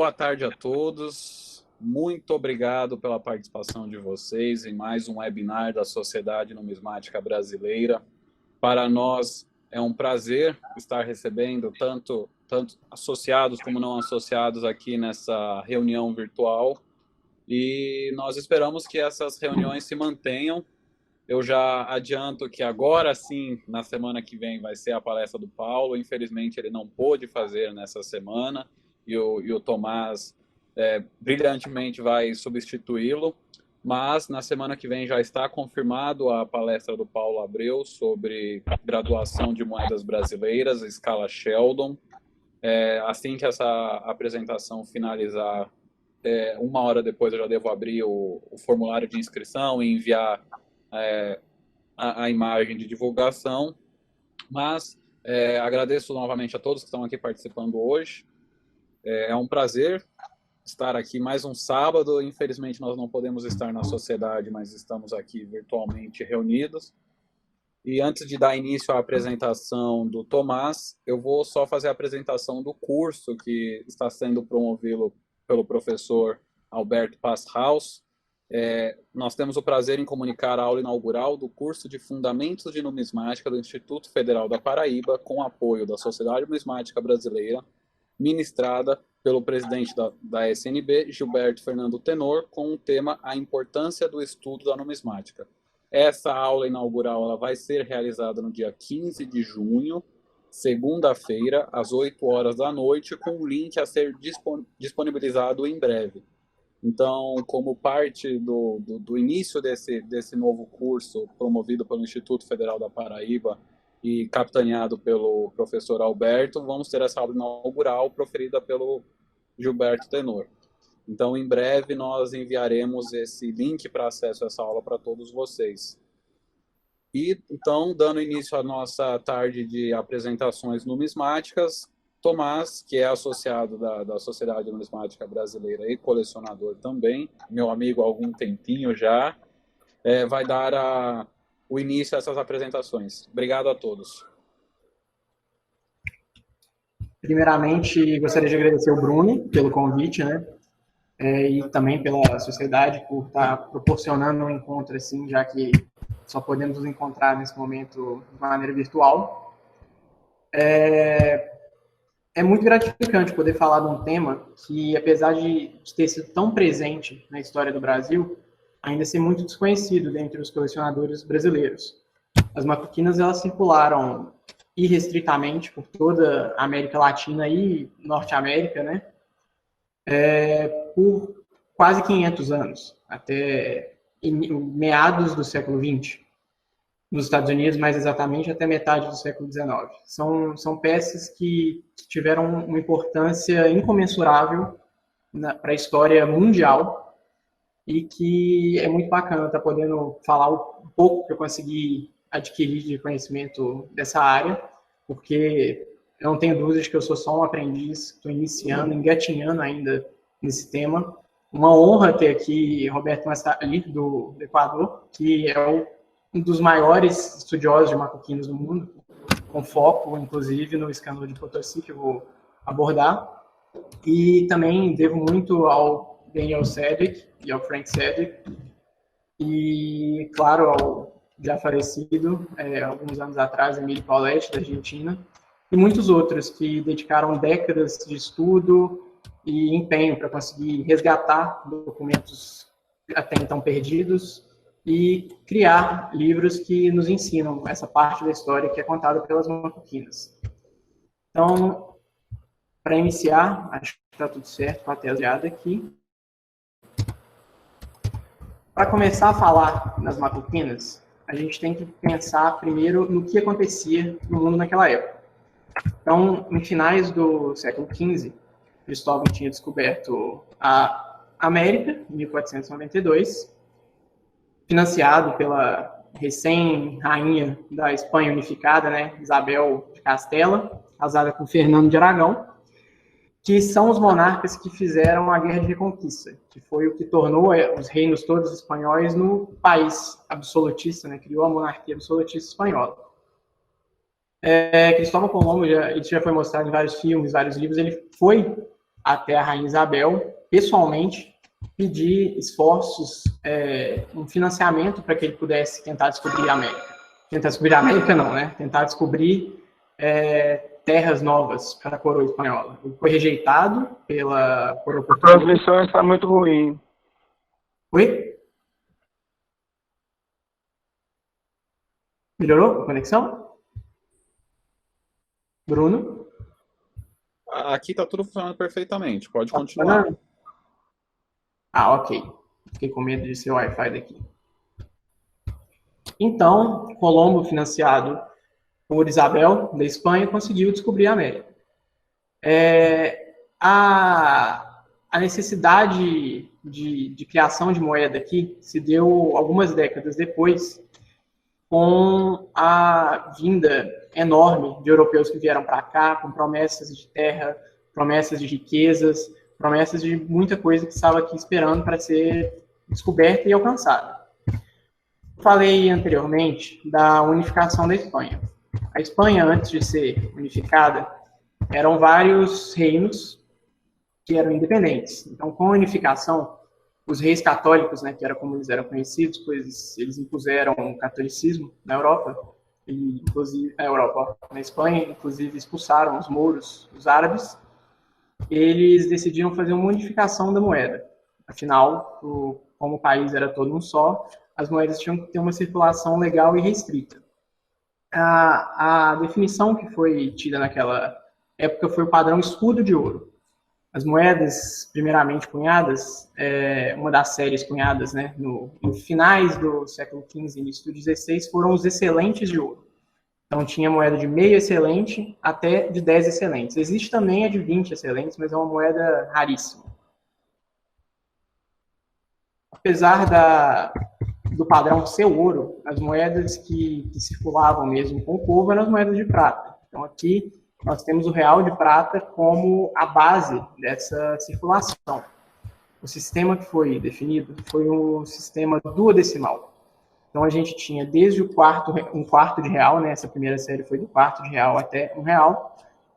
boa tarde a todos. Muito obrigado pela participação de vocês em mais um webinar da Sociedade Numismática Brasileira. Para nós é um prazer estar recebendo tanto associados como não associados aqui nessa reunião virtual. E nós esperamos que essas reuniões se mantenham. Eu já adianto que agora sim, na semana que vem, vai ser a palestra do Paulo. Infelizmente, ele não pôde fazer nessa semana e o Tomás brilhantemente vai substituí-lo. Mas na semana que vem já está confirmado a palestra do Paulo Abreu sobre graduação de moedas brasileiras, escala Sheldon. Assim que essa apresentação finalizar, uma hora depois eu já devo abrir o formulário de inscrição e enviar a imagem de divulgação, mas agradeço novamente a todos que estão aqui participando hoje. É um prazer estar aqui mais um sábado. Infelizmente nós não podemos estar na sociedade, mas estamos aqui virtualmente reunidos. E antes de dar início à apresentação do Tomás, eu vou só fazer a apresentação do curso que está sendo promovido pelo professor Alberto Passhaus. Nós temos o prazer em comunicar a aula inaugural do curso de Fundamentos de Numismática do Instituto Federal da Paraíba, com apoio da Sociedade Numismática Brasileira, ministrada pelo presidente da SNB, Gilberto Fernando Tenor, com o tema A Importância do Estudo da Numismática. Essa aula inaugural ela vai ser realizada no dia 15 de junho, segunda-feira, às 8 horas da noite, com um link a ser disponibilizado em breve. Então, como parte do início desse novo curso promovido pelo Instituto Federal da Paraíba e capitaneado pelo professor Alberto, vamos ter essa aula inaugural proferida pelo Gilberto Tenor. Então, em breve, nós enviaremos esse link para acesso a essa aula para todos vocês. E, então, dando início à nossa tarde de apresentações numismáticas, Tomás, que é associado da Sociedade Numismática Brasileira e colecionador também, meu amigo há algum tempinho já, vai dar o início a essas apresentações. Obrigado a todos. Primeiramente, gostaria de agradecer o Bruno pelo convite, né? E também pela sociedade por estar proporcionando um encontro assim, já que só podemos nos encontrar nesse momento de maneira virtual. É muito gratificante poder falar de um tema que, apesar de ter sido tão presente na história do Brasil, ainda ser muito desconhecido dentre os colecionadores brasileiros. As macuquinas, elas circularam irrestritamente por toda a América Latina e Norte América, né? Por quase 500 anos, até meados do século XX. Nos Estados Unidos, mais exatamente, até metade do século XIX. São peças que tiveram uma importância incomensurável para a história mundial e que é muito bacana estar podendo falar um pouco que eu consegui adquirir de conhecimento dessa área, porque eu não tenho dúvidas de que eu sou só um aprendiz, estou iniciando, engatinhando ainda nesse tema. Uma honra ter aqui Roberto Mastali, do Equador, que é um dos maiores estudiosos de macuquinos do mundo, com foco, inclusive, no Escanor de Potosí, que eu vou abordar. E também devo muito ao Daniel Sedgwick e ao Frank Sedgwick. E, claro, ao já falecido, alguns anos atrás, Emílio Pauletti, da Argentina. E muitos outros que dedicaram décadas de estudo e empenho para conseguir resgatar documentos até então perdidos e criar livros que nos ensinam essa parte da história que é contada pelas macuquinas. Então, para iniciar, acho que está tudo certo com a tela aqui. Para começar a falar das macuquinas, a gente tem que pensar primeiro no que acontecia no mundo naquela época. Então, em finais do século XV, Cristóvão tinha descoberto a América, em 1492, financiado pela recém-rainha da Espanha unificada, né, Isabel de Castela, casada com Fernando de Aragão, que são os monarcas que fizeram a Guerra de Reconquista, que foi o que tornou os reinos todos espanhóis no país absolutista, né, criou a monarquia absolutista espanhola. Cristóvão Colombo, isso já foi mostrado em vários filmes, vários livros, ele foi até a Rainha Isabel, pessoalmente, pedir esforços, um financiamento para que ele pudesse tentar descobrir a América. Tentar descobrir a América não, né? Tentar descobrir terras novas para a coroa espanhola. Ele foi rejeitado pela coroa portuguesa. A transmissão está muito ruim. Oi? Melhorou a conexão? Bruno? Aqui está tudo funcionando perfeitamente, pode continuar. Ah, ok. Fiquei com medo de ser o Wi-Fi daqui. Então, Colombo, financiado por Isabel, da Espanha, conseguiu descobrir a América. A necessidade de criação de moeda aqui se deu algumas décadas depois, com a vinda enorme de europeus que vieram para cá, com promessas de terra, promessas de riquezas, promessas de muita coisa que estava aqui esperando para ser descoberta e alcançada. Falei anteriormente da unificação da Espanha. A Espanha, antes de ser unificada, eram vários reinos que eram independentes. Então, com a unificação, os reis católicos, né, que era como eles eram conhecidos, pois eles impuseram o catolicismo na Europa, e inclusive na Espanha, inclusive expulsaram os mouros, os árabes. Eles decidiram fazer uma unificação da moeda. Afinal, como o país era todo um só, as moedas tinham que ter uma circulação legal e restrita. A definição que foi tida naquela época foi o padrão escudo de ouro. As moedas, primeiramente cunhadas, uma das séries cunhadas, né, no finais do século XV e início do XVI, foram os excelentes de ouro. Então, tinha moeda de meio excelente até de 10 excelentes. Existe também a de 20 excelentes, mas é uma moeda raríssima. Apesar do padrão ser ouro, as moedas que circulavam mesmo com o povo eram as moedas de prata. Então, aqui nós temos o real de prata como a base dessa circulação. O sistema que foi definido foi um sistema duodecimal. Então, a gente tinha desde um quarto de real, né? Essa primeira série foi do quarto de real até R$1,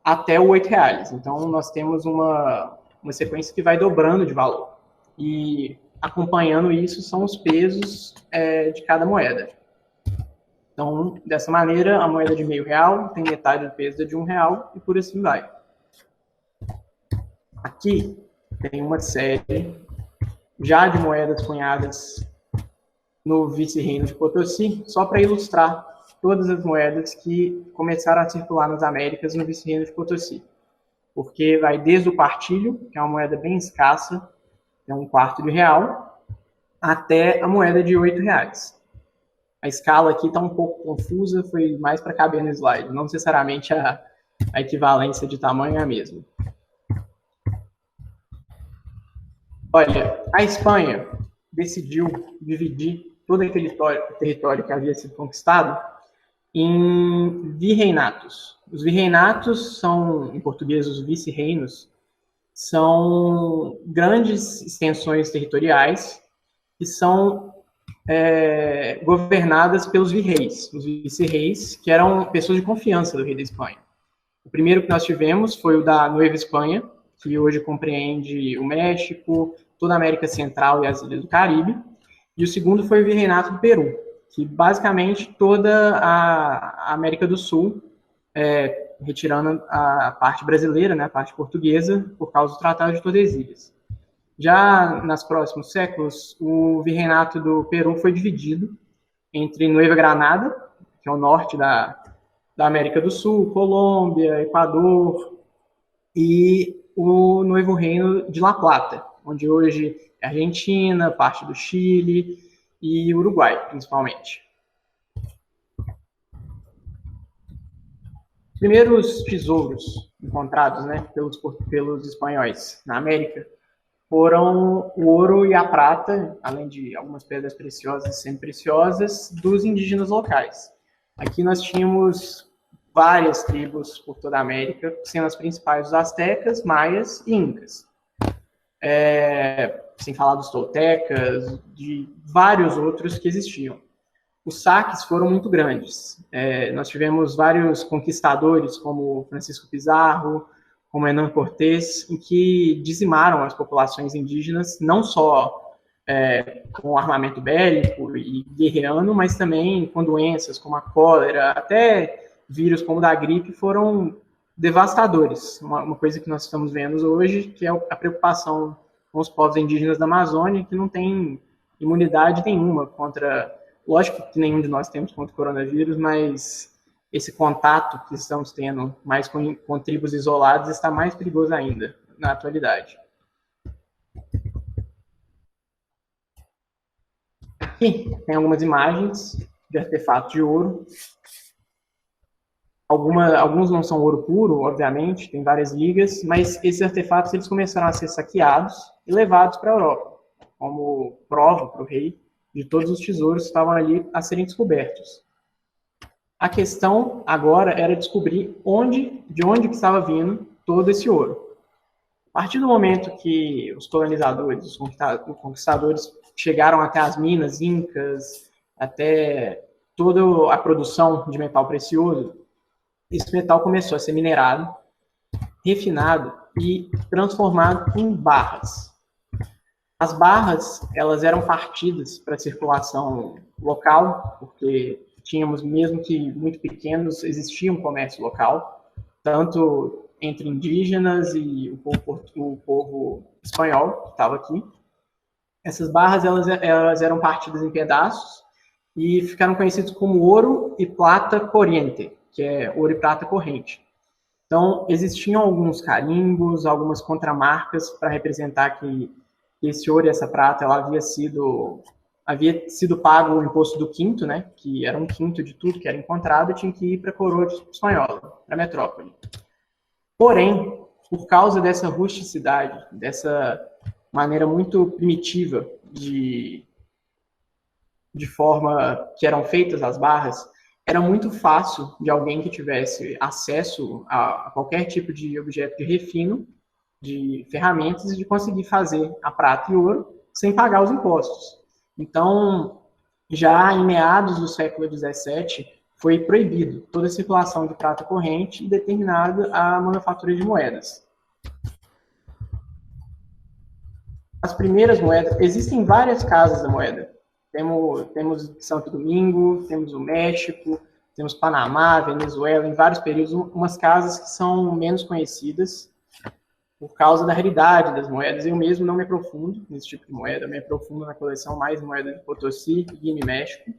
até o R$8. Então, nós temos uma sequência que vai dobrando de valor. E acompanhando isso são os pesos de cada moeda. Então, dessa maneira, a moeda de R$0,5 tem metade do peso da de R$1 e por assim vai. Aqui tem uma série já de moedas cunhadas no vice-reino de Potosí, só para ilustrar todas as moedas que começaram a circular nas Américas no vice-reino de Potosí. Porque vai desde o partilho, que é uma moeda bem escassa, é um quarto de real, até a moeda de R$8. A escala aqui está um pouco confusa, foi mais para caber no slide. Não necessariamente a equivalência de tamanho é a mesma. Olha, a Espanha decidiu dividir todo aquele território que havia sido conquistado em virreinatos. Os virreinatos são, em português, os vice-reinos, são grandes extensões territoriais que são governadas pelos virreis, os vice-reis, que eram pessoas de confiança do rei da Espanha. O primeiro que nós tivemos foi o da Nueva Espanha, que hoje compreende o México, toda a América Central e as ilhas do Caribe. E o segundo foi o Virreinato do Peru, que basicamente toda a América do Sul, retirando a parte brasileira, né, a parte portuguesa, por causa do Tratado de Tordesilhas. Já nos próximos séculos, o Virreinato do Peru foi dividido entre Nueva Granada, que é o norte da América do Sul, Colômbia, Equador, e o Novo Reino de La Plata, onde hoje é Argentina, parte do Chile e Uruguai, principalmente. Os primeiros tesouros encontrados, né, pelos espanhóis na América foram o ouro e a prata, além de algumas pedras preciosas e semi-preciosas, dos indígenas locais. Aqui nós tínhamos várias tribos por toda a América, sendo as principais os astecas, maias e incas. Sem falar dos toltecas, de vários outros que existiam. Os saques foram muito grandes. Nós tivemos vários conquistadores, como Francisco Pizarro, como Hernán Cortés, em que dizimaram as populações indígenas, não só com armamento bélico e guerreando, mas também com doenças como a cólera, até vírus como o da gripe foram devastadores. Uma coisa que nós estamos vendo hoje, que é a preocupação com os povos indígenas da Amazônia, que não tem imunidade nenhuma contra... Lógico que nenhum de nós temos contra o coronavírus, mas esse contato que estamos tendo mais com tribos isoladas está mais perigoso ainda na atualidade. Aqui tem algumas imagens de artefatos de ouro. Alguns não são ouro puro, obviamente, tem várias ligas, mas esses artefatos eles começaram a ser saqueados e levados para a Europa, como prova para o rei de todos os tesouros que estavam ali a serem descobertos. A questão agora era descobrir de onde que estava vindo todo esse ouro. A partir do momento que os colonizadores, os conquistadores chegaram até as minas incas, até toda a produção de metal precioso, esse metal começou a ser minerado, refinado e transformado em barras. As barras, elas eram partidas para circulação local, porque tínhamos, mesmo que muito pequenos, existia um comércio local, tanto entre indígenas e o povo espanhol que estava aqui. Essas barras elas eram partidas em pedaços e ficaram conhecidos como ouro e prata corriente, que é ouro e prata corrente. Então, existiam alguns carimbos, algumas contramarcas para representar que esse ouro e essa prata ela havia sido pago o imposto do quinto, né, que era um quinto de tudo que era encontrado, e tinha que ir para a coroa espanhola, para a metrópole. Porém, por causa dessa rusticidade, dessa maneira muito primitiva de forma que eram feitas as barras, era muito fácil de alguém que tivesse acesso a qualquer tipo de objeto de refino, de ferramentas, de conseguir fazer a prata e ouro sem pagar os impostos. Então, já em meados do século XVII, foi proibido toda a circulação de prata corrente e determinada a manufatura de moedas. As primeiras moedas, existem várias casas da moeda. Temos Santo Domingo, temos o México, temos Panamá, Venezuela, em vários períodos, umas casas que são menos conhecidas por causa da raridade das moedas. Eu mesmo não me aprofundo nesse tipo de moeda, eu me aprofundo na coleção mais moeda de Potosí, Guiné e México.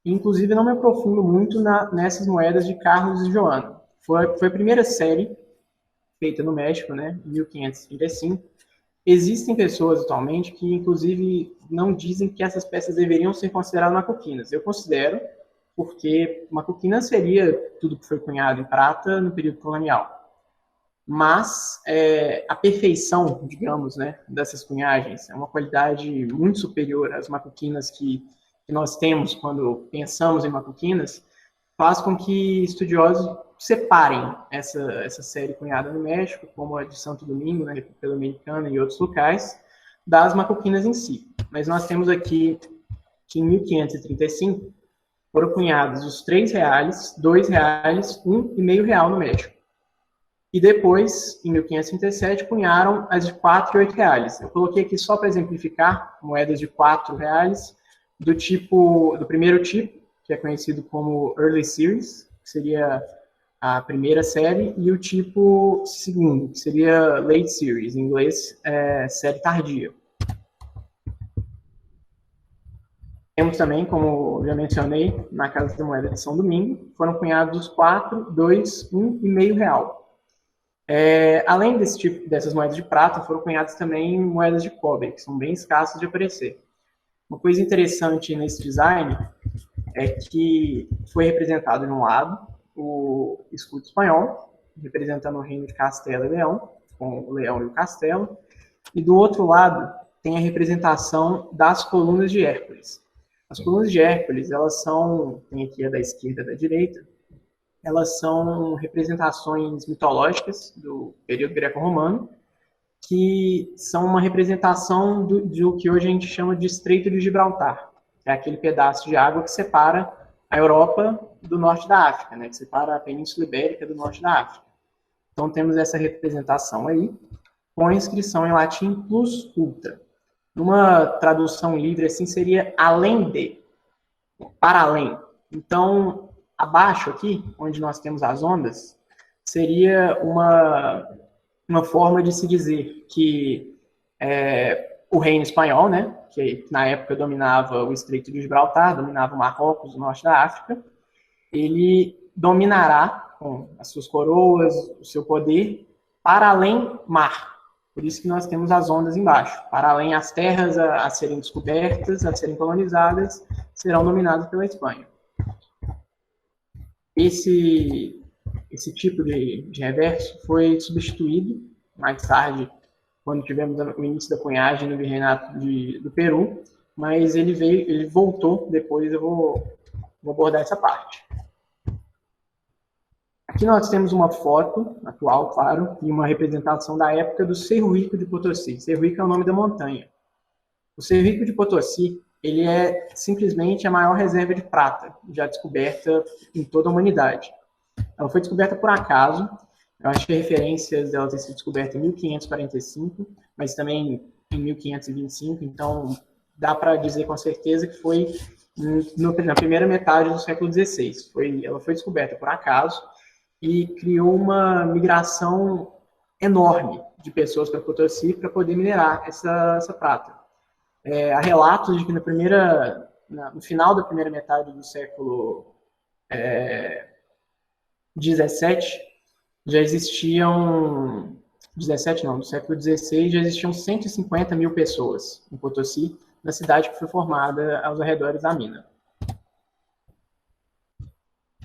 Inclusive, não me aprofundo muito nessas moedas de Carlos e Joana. Foi a primeira série feita no México, né, em 1535. Existem pessoas atualmente que, inclusive, não dizem que essas peças deveriam ser consideradas macuquinas. Eu considero, porque macuquina seria tudo que foi cunhado em prata no período colonial. Mas a perfeição, digamos, né, dessas cunhagens é uma qualidade muito superior às macuquinas que nós temos quando pensamos em macuquinas, faz com que estudiosos separem essa série cunhada no México, como a de Santo Domingo, na República Dominicana e outros locais, das macuquinas em si. Mas nós temos aqui que em 1535 foram cunhados os R$3, R$2, R$1,50 no México. E depois, em 1537, cunharam as de R$4 e R$8. Eu coloquei aqui só para exemplificar moedas de R$4 do primeiro tipo, que é conhecido como Early Series, que seria a primeira série, e o tipo segundo, que seria Late Series, em inglês, série tardia. Temos também, como já mencionei, na Casa da Moeda de São Domingo, foram cunhados os R$4, R$2, R$1,50. Além dessas moedas de prata, foram cunhadas também moedas de cobre, que são bem escassas de aparecer. Uma coisa interessante nesse design é que foi representado de um lado o escudo espanhol, representando o reino de Castela e Leão, com o leão e o castelo, e do outro lado tem a representação das colunas de Hércules. As colunas de Hércules, elas são, tem aqui a da esquerda e da direita, elas são representações mitológicas do período greco-romano, que são uma representação do que hoje a gente chama de Estreito de Gibraltar. É aquele pedaço de água que separa a Europa do norte da África, né? Que separa a Península Ibérica do norte da África. Então, temos essa representação aí, com a inscrição em latim plus ultra. Numa tradução livre, assim, seria além de, para além. Então, abaixo aqui, onde nós temos as ondas, seria uma forma de se dizer que o reino espanhol, né, que na época dominava o Estreito de Gibraltar, dominava o Marrocos, o norte da África, ele dominará com as suas coroas, o seu poder, para além mar. Por isso que nós temos as ondas embaixo. Para além, as terras a serem descobertas, a serem colonizadas, serão dominadas pela Espanha. Esse tipo de reverso foi substituído mais tarde, quando tivemos o início da cunhagem no Virreinato do Peru, mas ele voltou depois, eu vou abordar essa parte. Aqui nós temos uma foto atual, claro, e uma representação da época do Cerro Rico de Potosí. Cerro Rico é o nome da montanha. O Cerro Rico de Potosí, ele é simplesmente a maior reserva de prata já descoberta em toda a humanidade. Ela foi descoberta por acaso. Eu acho que referências dela ter sido descoberta em 1545, mas também em 1525, então dá para dizer com certeza que foi na primeira metade do século XVI. Ela foi descoberta por acaso e criou uma migração enorme de pessoas para Potosí para poder minerar essa prata. Há relatos de que no final da primeira metade do século XVII, já existiam... 17 não, do século XVI, já existiam 150 mil pessoas em Potosí, na cidade que foi formada aos arredores da mina.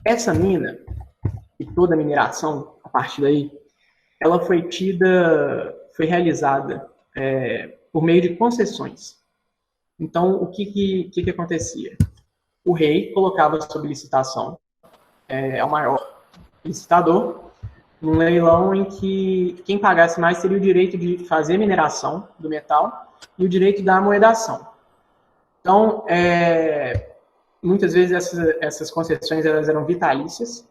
Essa mina, e toda a mineração, a partir daí, ela foi realizada por meio de concessões. Então, o que acontecia? O rei colocava sob licitação ao maior licitador, num leilão em que quem pagasse mais teria o direito de fazer a mineração do metal e o direito da amoedação. Então, muitas vezes essas concessões elas eram vitalícias,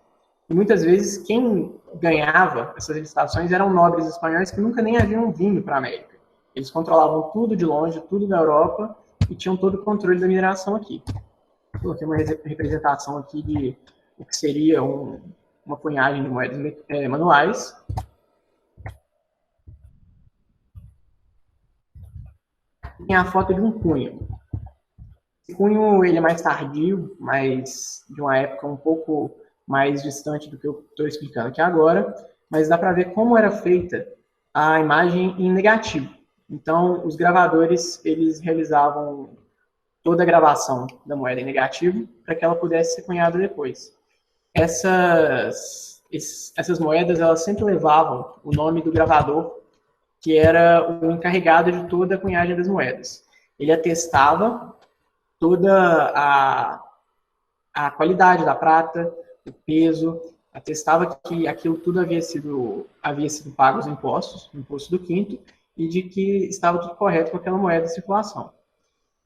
e muitas vezes quem ganhava essas licitações eram nobres espanhóis que nunca nem haviam vindo para a América. Eles controlavam tudo de longe, tudo da Europa, e tinham todo o controle da mineração aqui. Coloquei uma representação aqui de o que seria uma cunhagem de moedas manuais. Tem a foto de um cunho. Esse cunho ele é mais tardio, mas de uma época um pouco mais distante do que eu estou explicando aqui agora, mas dá para ver como era feita a imagem em negativo. Então, os gravadores eles realizavam toda a gravação da moeda em negativo para que ela pudesse ser cunhada depois. Essas moedas elas sempre levavam o nome do gravador, que era o encarregado de toda a cunhagem das moedas. Ele atestava toda a qualidade da prata, o peso, atestava que aquilo tudo havia sido pago os impostos, o imposto do quinto, e de que estava tudo correto com aquela moeda em circulação.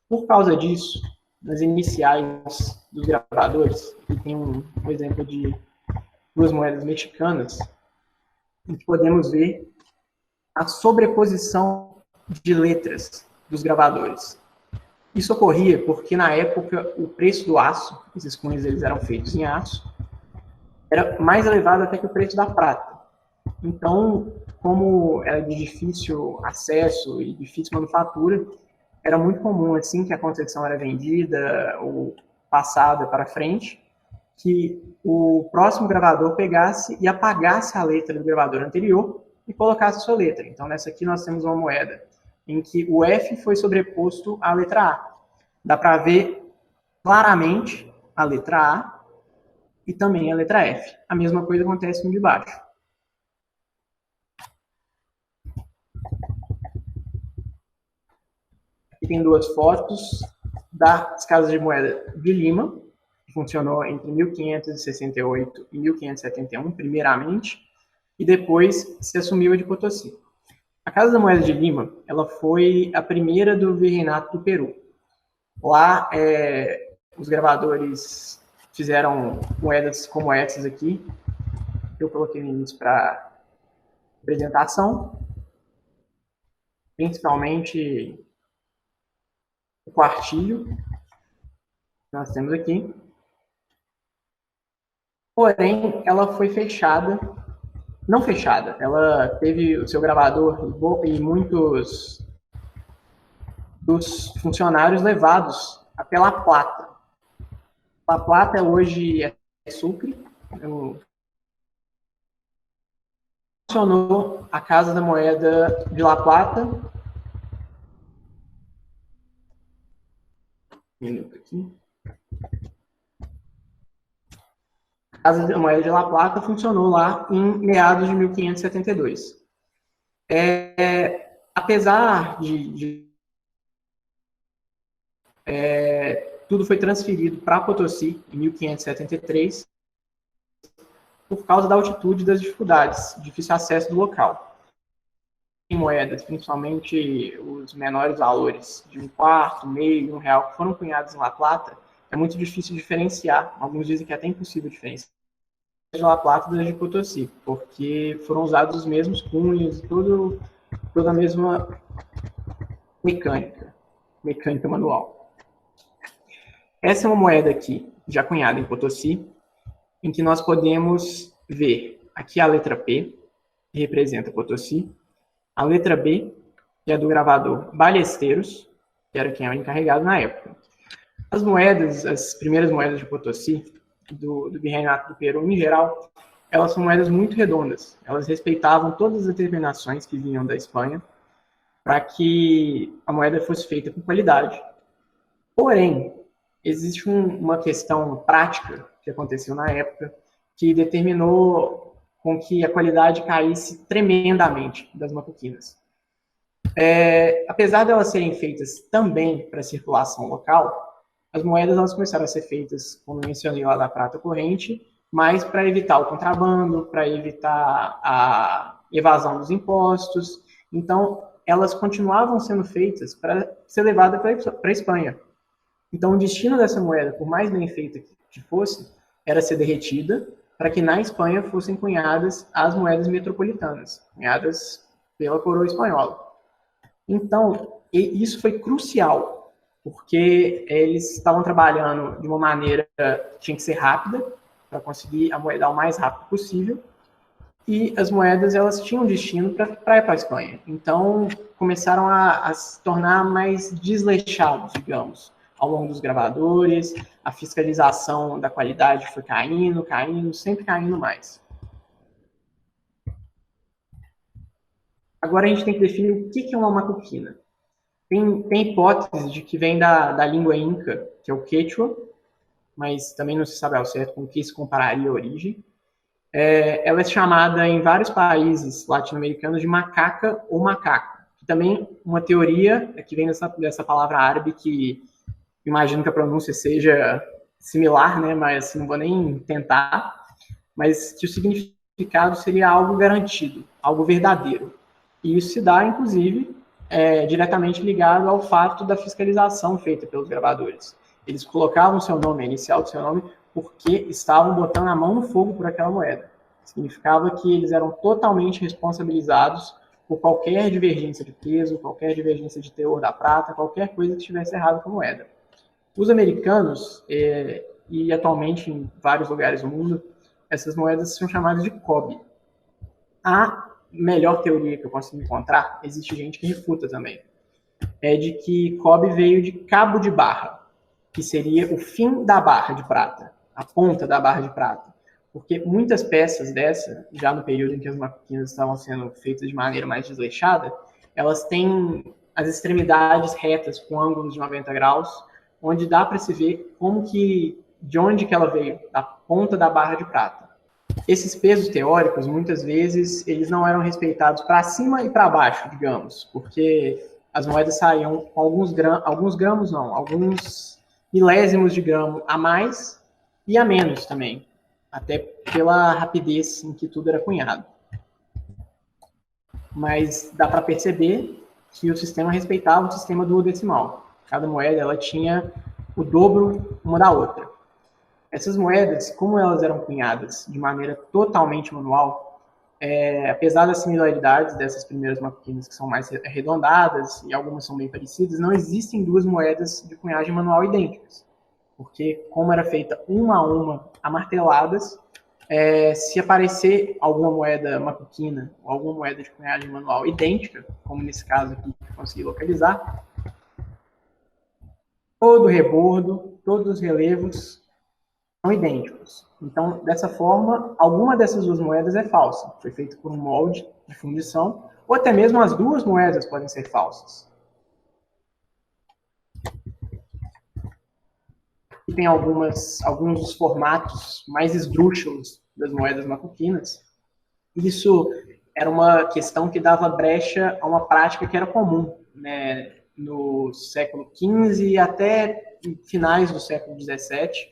Por causa disso, nas iniciais dos gravadores, que tem um exemplo de 2 moedas mexicanas, a gente podemos ver a sobreposição de letras dos gravadores. Isso ocorria porque, na época, o preço do aço, esses cunhos eles eram feitos em aço, era mais elevado até que o preço da prata. Então, como era de difícil acesso e difícil manufatura, era muito comum, assim, que a concessão era vendida ou passada para frente, que o próximo gravador pegasse e apagasse a letra do gravador anterior e colocasse a sua letra. Então, nessa aqui nós temos uma moeda em que o F foi sobreposto à letra A. Dá para ver claramente a letra A e também a letra F. A mesma coisa acontece no de baixo. Aqui tem 2 fotos das casas de moeda de Lima, que funcionou entre 1568 e 1571, primeiramente, e depois se assumiu a de Potosí. A Casa da Moeda de Lima, ela foi a primeira do Virreinato do Peru. Lá, os gravadores fizeram moedas como essas aqui, que eu coloquei no início para representação, principalmente o quartilho que nós temos aqui. Porém, ela foi fechada, não fechada, ela teve o seu gravador e muitos dos funcionários levados até La Plata. La Plata hoje é Sucre. Funcionou a Casa da Moeda de La Plata. Um minuto aqui. A Casa da Moeda de La Plata funcionou lá em meados de 1572. Apesar de tudo foi transferido para Potosí em 1573 por causa da altitude e das dificuldades, difícil acesso do local. Em moedas, principalmente os menores valores de R$1/4, meio, R$1, que foram cunhados em La Plata, é muito difícil diferenciar. Alguns dizem que é até impossível diferenciar de La Plata das de Potosí, porque foram usados os mesmos cunhos, toda a mesma mecânica manual. Essa é uma moeda aqui, já cunhada em Potosí, em que nós podemos ver aqui a letra P, que representa Potosí, a letra B, que é do gravador Ballesteros, que era quem era encarregado na época. As moedas, as primeiras moedas de Potosí, do Virreinato do Peru em geral, elas são moedas muito redondas. Elas respeitavam todas as determinações que vinham da Espanha para que a moeda fosse feita com qualidade. Porém, existe uma questão prática que aconteceu na época que determinou com que a qualidade caísse tremendamente das macuquinas. Apesar de elas serem feitas também para circulação local, as moedas elas começaram a ser feitas, como eu mencionei lá, da prata corrente, mas para evitar o contrabando, para evitar a evasão dos impostos. Então, elas continuavam sendo feitas para ser levadas para a Espanha. Então, o destino dessa moeda, por mais bem feita que fosse, era ser derretida para que na Espanha fossem cunhadas as moedas metropolitanas, cunhadas pela coroa espanhola. Então, isso foi crucial, porque eles estavam trabalhando de uma maneira que tinha que ser rápida, para conseguir amoedar o mais rápido possível, e as moedas elas tinham destino para ir para a Espanha. Então, começaram a se tornar mais desleixados, digamos, ao longo dos gravadores, a fiscalização da qualidade foi caindo, sempre caindo mais. Agora a gente tem que definir o que é uma macuquina. Tem hipótese de que vem da língua inca, que é o quechua, mas também não se sabe ao certo com que se compararia a origem. Ela é chamada em vários países latino-americanos de macaca ou macaco. Também uma teoria que vem dessa palavra árabe que imagino que a pronúncia seja similar, né, mas não vou nem tentar, mas que o significado seria algo garantido, algo verdadeiro. E isso se dá, inclusive, diretamente ligado ao fato da fiscalização feita pelos gravadores. Eles colocavam seu nome, a inicial do seu nome, porque estavam botando a mão no fogo por aquela moeda. Significava que eles eram totalmente responsabilizados por qualquer divergência de peso, qualquer divergência de teor da prata, qualquer coisa que estivesse errado com a moeda. Os americanos, e atualmente em vários lugares do mundo, essas moedas são chamadas de cobre. A melhor teoria que eu consigo encontrar, existe gente que refuta também, é de que cobre veio de cabo de barra, que seria o fim da barra de prata, a ponta da barra de prata. Porque muitas peças dessa, já no período em que as macuquinas estavam sendo feitas de maneira mais desleixada, elas têm as extremidades retas com ângulos de 90 graus, onde dá para se ver de onde que ela veio, da ponta da barra de prata. Esses pesos teóricos, muitas vezes, eles não eram respeitados para cima e para baixo, digamos, porque as moedas saíam com alguns milésimos de gramo a mais e a menos também, até pela rapidez em que tudo era cunhado. Mas dá para perceber que o sistema respeitava o sistema duodecimal. Cada moeda ela tinha o dobro uma da outra. Essas moedas, como elas eram cunhadas de maneira totalmente manual, apesar das similaridades dessas primeiras macuquinas que são mais arredondadas e algumas são bem parecidas, não existem duas moedas de cunhagem manual idênticas, porque como era feita uma a uma, amarteladas, se aparecer alguma moeda macuquina ou alguma moeda de cunhagem manual idêntica, como nesse caso aqui que eu consegui localizar, todo o rebordo, todos os relevos são idênticos. Então, dessa forma, alguma dessas duas moedas é falsa. Foi feito por um molde de fundição, ou até mesmo as duas moedas podem ser falsas. E tem alguns dos formatos mais esdrúxulos das moedas macuquinas. Isso era uma questão que dava brecha a uma prática que era comum, né, no século XV até finais do século XVII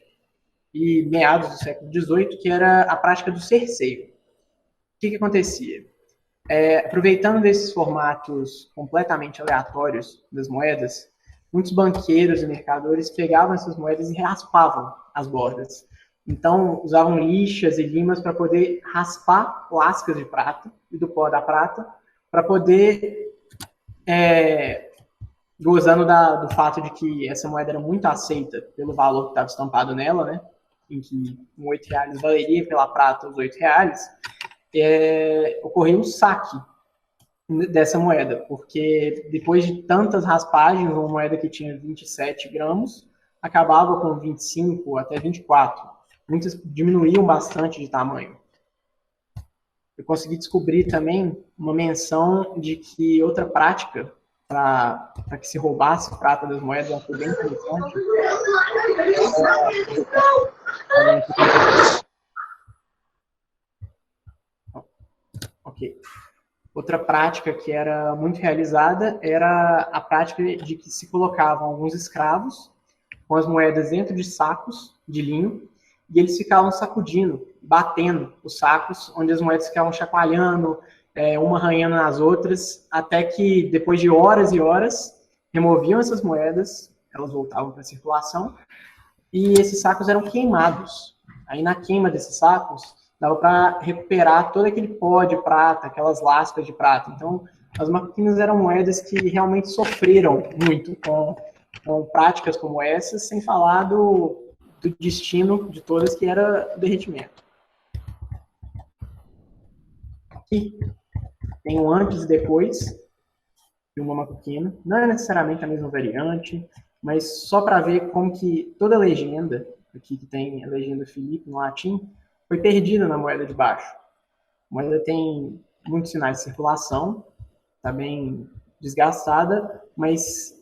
e meados do século XVIII, que era a prática do cerceio. O que acontecia? Aproveitando desses formatos completamente aleatórios das moedas, muitos banqueiros e mercadores pegavam essas moedas e raspavam as bordas. Então, usavam lixas e limas para poder raspar lascas de prata e do pó da prata, para poder, gozando do fato de que essa moeda era muito aceita pelo valor que estava estampado nela, né? Em que um R$8 valeria pela prata os R$8, ocorreu um saque dessa moeda, porque depois de tantas raspagens, uma moeda que tinha 27 gramas acabava com 25 até 24. Muitas diminuíam bastante de tamanho. Eu consegui descobrir também uma menção de que outra prática para que se roubasse prata das moedas foi bem interessante. Ok. Outra prática que era muito realizada era a prática de que se colocavam alguns escravos com as moedas dentro de sacos de linho e eles ficavam sacudindo, batendo os sacos, onde as moedas ficavam chacoalhando, uma arranhando nas outras, até que depois de horas e horas removiam essas moedas, elas voltavam para a circulação e esses sacos eram queimados. Aí na queima desses sacos dava para recuperar todo aquele pó de prata, aquelas lascas de prata. Então, as macuquinas eram moedas que realmente sofreram muito com práticas como essas, sem falar do destino de todas, que era o derretimento. Aqui tem um antes e depois de uma macuquina. Não é necessariamente a mesma variante, mas só para ver como que toda a legenda, aqui que tem a legenda Filipe no latim, foi perdida na moeda de baixo. A moeda tem muitos sinais de circulação, está bem desgastada, mas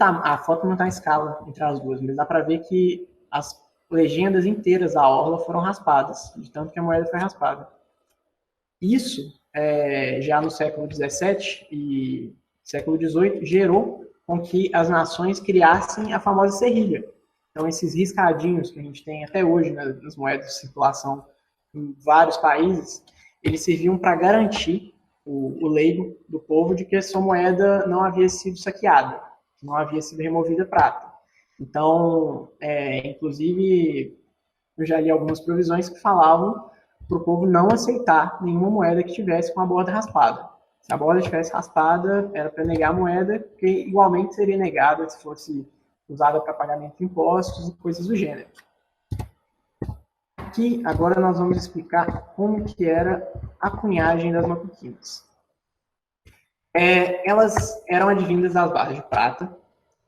a foto não está em escala entre as duas, mas dá para ver que as legendas inteiras da orla foram raspadas, de tanto que a moeda foi raspada. Isso, já no século XVII e século XVIII, gerou com que as nações criassem a famosa serrilha. Então, esses riscadinhos que a gente tem até hoje, né, nas moedas de circulação em vários países, eles serviam para garantir o leigo do povo de que a sua moeda não havia sido saqueada, não havia sido removida prata. Então, inclusive, eu já li algumas provisões que falavam para o povo não aceitar nenhuma moeda que tivesse com a borda raspada. Se a borda estivesse raspada, era para negar a moeda, que igualmente seria negada se fosse usada para pagamento de impostos e coisas do gênero. Aqui, agora nós vamos explicar como que era a cunhagem das macuquinas. Elas eram advindas das barras de prata,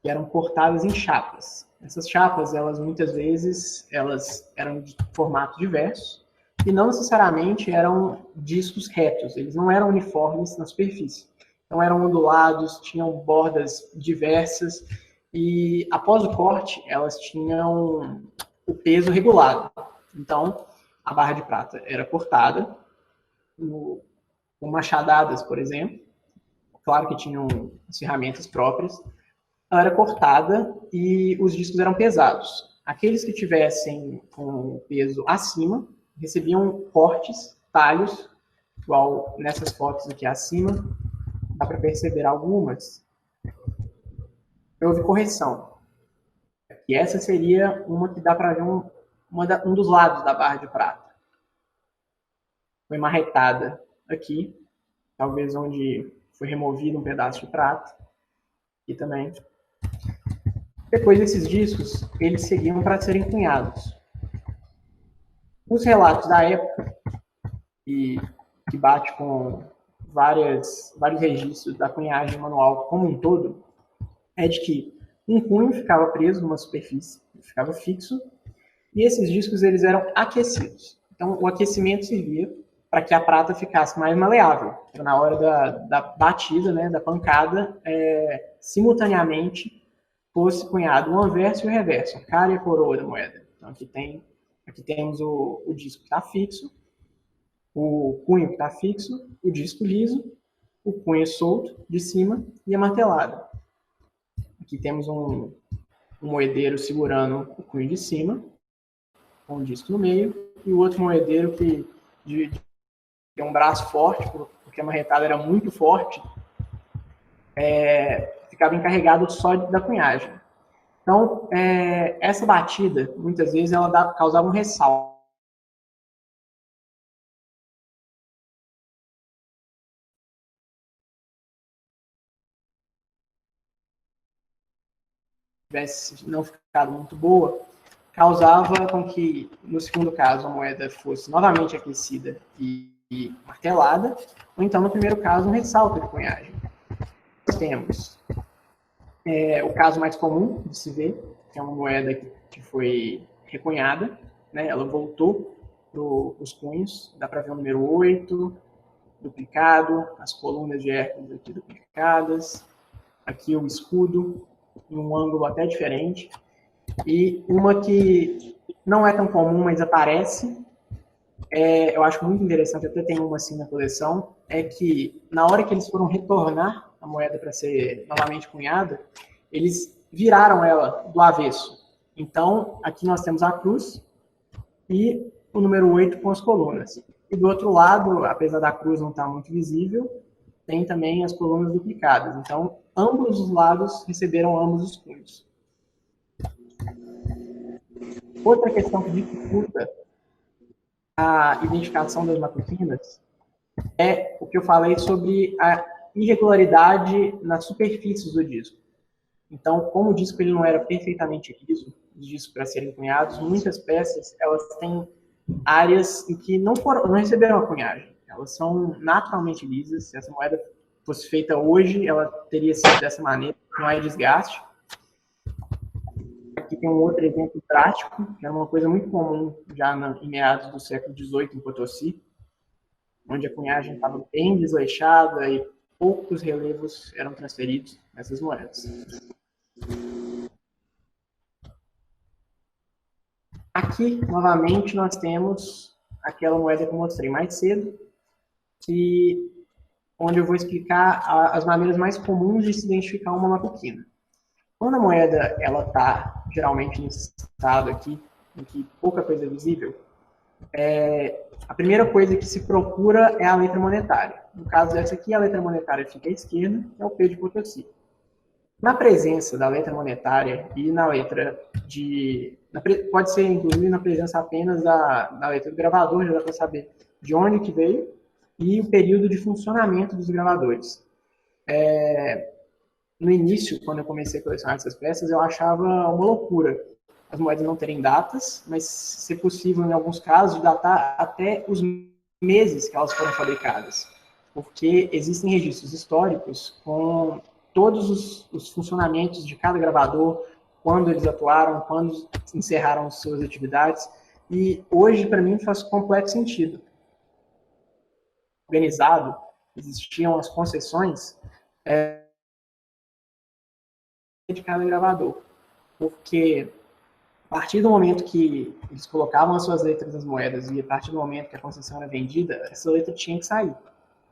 que eram cortadas em chapas. Essas chapas, elas muitas vezes, elas eram de formato diverso, e não necessariamente eram discos retos, eles não eram uniformes na superfície. Então eram ondulados, tinham bordas diversas, e após o corte, elas tinham o peso regulado. Então, a barra de prata era cortada, com machadadas, por exemplo, claro que tinham as ferramentas próprias, ela era cortada e os discos eram pesados. Aqueles que tivessem com peso acima, recebiam cortes, talhos, igual nessas fotos aqui acima, dá para perceber algumas. Houve correção. E essa seria uma que dá para ver um dos lados da barra de prata. Foi marretada aqui, talvez onde foi removido um pedaço de prata, aqui também. Depois desses discos, eles seguiam para serem cunhados. Os relatos da época, que bate com vários registros da cunhagem manual como um todo, é de que um cunho ficava preso numa superfície, ficava fixo, e esses discos eles eram aquecidos. Então, o aquecimento servia para que a prata ficasse mais maleável, para na hora da batida, né, da pancada, simultaneamente fosse cunhado o anverso e o reverso, a cara e a coroa da moeda. Então, aqui temos o disco que está fixo, o cunho que está fixo, o disco liso, o cunho solto de cima e a martelada. Aqui temos um moedeiro segurando o cunho de cima, com o disco no meio, e o outro moedeiro que tem um braço forte, porque a marretada era muito forte, ficava encarregado só da cunhagem. Então, essa batida, muitas vezes, ela causava um ressalto. Tivesse não ficado muito boa, causava com que, no segundo caso, a moeda fosse novamente aquecida e martelada, ou então, no primeiro caso, um ressalto de cunhagem. Nós temos o caso mais comum de se ver, que é uma moeda que foi recunhada, né? Ela voltou para os cunhos, dá para ver o número 8, duplicado, as colunas de Hércules aqui duplicadas, aqui o escudo, em um ângulo até diferente, e uma que não é tão comum, mas aparece, eu acho muito interessante, até tem uma assim na coleção, é que na hora que eles foram retornar a moeda para ser novamente cunhada, eles viraram ela do avesso. Então, aqui nós temos a cruz e o número 8 com as colunas. E do outro lado, apesar da cruz não estar muito visível, tem também as colunas duplicadas. Então, ambos os lados receberam ambos os cunhos. Outra questão que dificulta a identificação das matutinas é o que eu falei sobre a irregularidade nas superfícies do disco. Então, como o disco ele não era perfeitamente liso, os discos para serem cunhados, muitas peças elas têm áreas em que não receberam a cunhagem. Elas são naturalmente lisas. Se essa moeda fosse feita hoje, ela teria sido dessa maneira, não há desgaste. Aqui tem um outro exemplo prático, que era uma coisa muito comum já em meados do século XVIII em Potosí, onde a cunhagem estava bem desleixada e poucos relevos eram transferidos nessas moedas. Aqui, novamente, nós temos aquela moeda que eu mostrei mais cedo, onde eu vou explicar as maneiras mais comuns de se identificar uma macuquina. Quando a moeda está geralmente nesse estado aqui, em que pouca coisa é visível, a primeira coisa que se procura é a letra monetária. No caso dessa aqui, a letra monetária fica à esquerda, que é o P de Potosí. Na presença da letra monetária e na letra pode ser, inclusive, na presença apenas da letra do gravador, já dá para saber de onde que veio e o período de funcionamento dos gravadores. No início, quando eu comecei a colecionar essas peças, eu achava uma loucura as moedas não terem datas, mas, se possível, em alguns casos, datar até os meses que elas foram fabricadas. Porque existem registros históricos com todos os funcionamentos de cada gravador, quando eles atuaram, quando encerraram suas atividades, e hoje, para mim, faz completo sentido. Organizado, existiam as concessões de cada gravador, porque a partir do momento que eles colocavam as suas letras nas moedas e a partir do momento que a concessão era vendida, essa letra tinha que sair,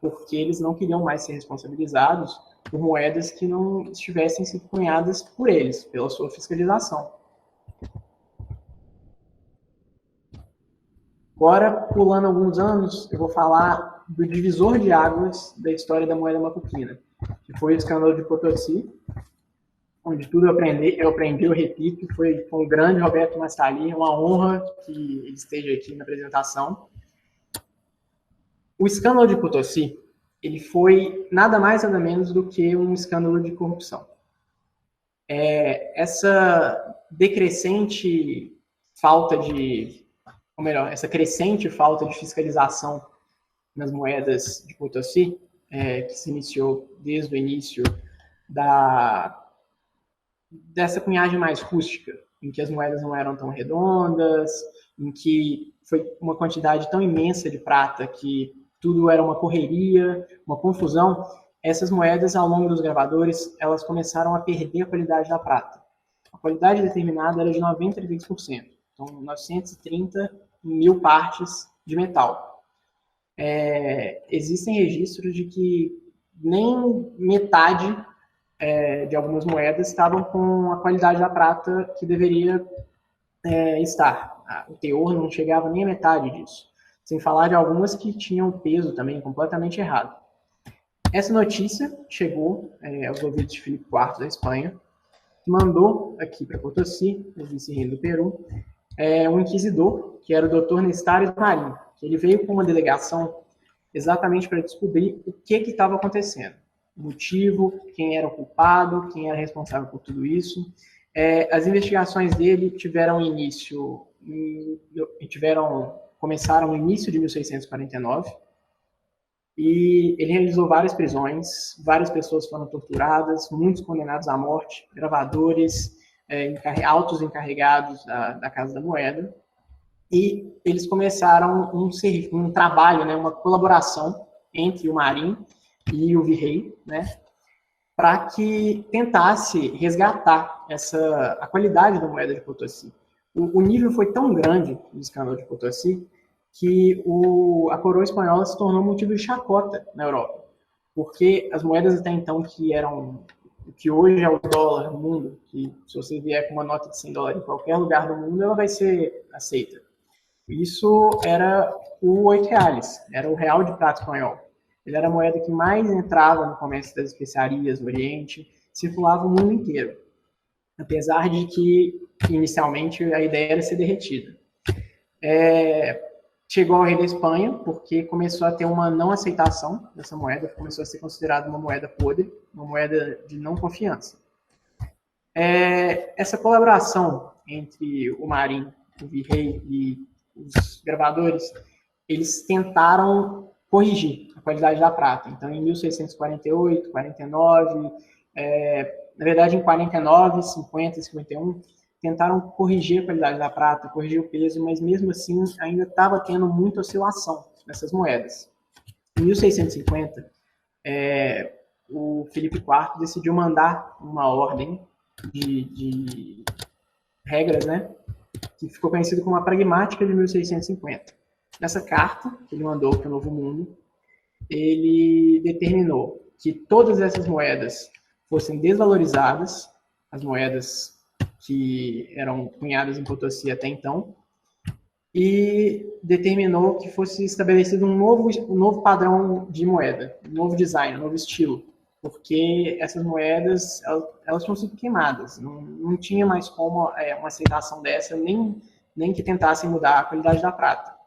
porque eles não queriam mais ser responsabilizados por moedas que não estivessem sido cunhadas por eles, pela sua fiscalização. Agora, pulando alguns anos, eu vou falar do divisor de águas da história da moeda macuquina, que foi o escândalo de Potosí, onde tudo eu aprendi, eu repito, foi com o grande Roberto Mastalli, uma honra que ele esteja aqui na apresentação. O escândalo de Potosí, ele foi nada mais nada menos do que um escândalo de corrupção. Essa decrescente falta de, ou melhor, essa crescente falta de fiscalização nas moedas de Potosí, que se iniciou desde o início dessa cunhagem mais rústica, em que as moedas não eram tão redondas, em que foi uma quantidade tão imensa de prata que tudo era uma correria, uma confusão. Essas moedas, ao longo dos gravadores, elas começaram a perder a qualidade da prata. A qualidade determinada era de 93%, então 930 mil partes de metal. Existem registros de que nem metade de algumas moedas estavam com a qualidade da prata que deveria estar. O teor não chegava nem a metade disso. Sem falar de algumas que tinham peso também completamente errado. Essa notícia chegou aos ouvidos de Filipe IV da Espanha, que mandou aqui para Potosí, o vice-rei do Peru, um inquisidor, que era o Dr. Nestário Marim, que ele veio com uma delegação exatamente para descobrir o que estava acontecendo. O motivo, quem era o culpado, quem era responsável por tudo isso. As investigações dele começaram no início de 1649, e ele realizou várias prisões, várias pessoas foram torturadas, muitos condenados à morte, gravadores, altos encarregados da Casa da Moeda, e eles começaram um trabalho, né, uma colaboração entre o Marim e o Virrei, né, para que tentasse resgatar a qualidade da moeda de Potosí. O nível foi tão grande do escândalo de Potosí que a coroa espanhola se tornou motivo de chacota na Europa, porque as moedas até então o que hoje é o dólar no mundo, que se você vier com uma nota de 100 dólares em qualquer lugar do mundo, ela vai ser aceita. Isso era o 8 reais, era o real de prata espanhol. Ele era a moeda que mais entrava no comércio das especiarias no Oriente, circulava o mundo inteiro, apesar de que, inicialmente, a ideia era ser derretida. Chegou ao rei da Espanha, porque começou a ter uma não aceitação dessa moeda, começou a ser considerada uma moeda podre, uma moeda de não confiança. Essa colaboração entre o Marim, o Virrei e os gravadores, eles tentaram corrigir a qualidade da prata. Então, em 1648, 49, na verdade, em 49, 50 e 51, tentaram corrigir a qualidade da prata, corrigir o peso, mas mesmo assim ainda estava tendo muita oscilação nessas moedas. Em 1650, o Filipe IV decidiu mandar uma ordem de regras, né, que ficou conhecido como a Pragmática de 1650. Nessa carta que ele mandou para o Novo Mundo, ele determinou que todas essas moedas fossem desvalorizadas, as moedas que eram cunhadas em Potosí até então, e determinou que fosse estabelecido um novo padrão de moeda, um novo design, um novo estilo, porque essas moedas elas tinham sido queimadas, não tinha mais como uma aceitação dessa, nem que tentassem mudar a qualidade da prata.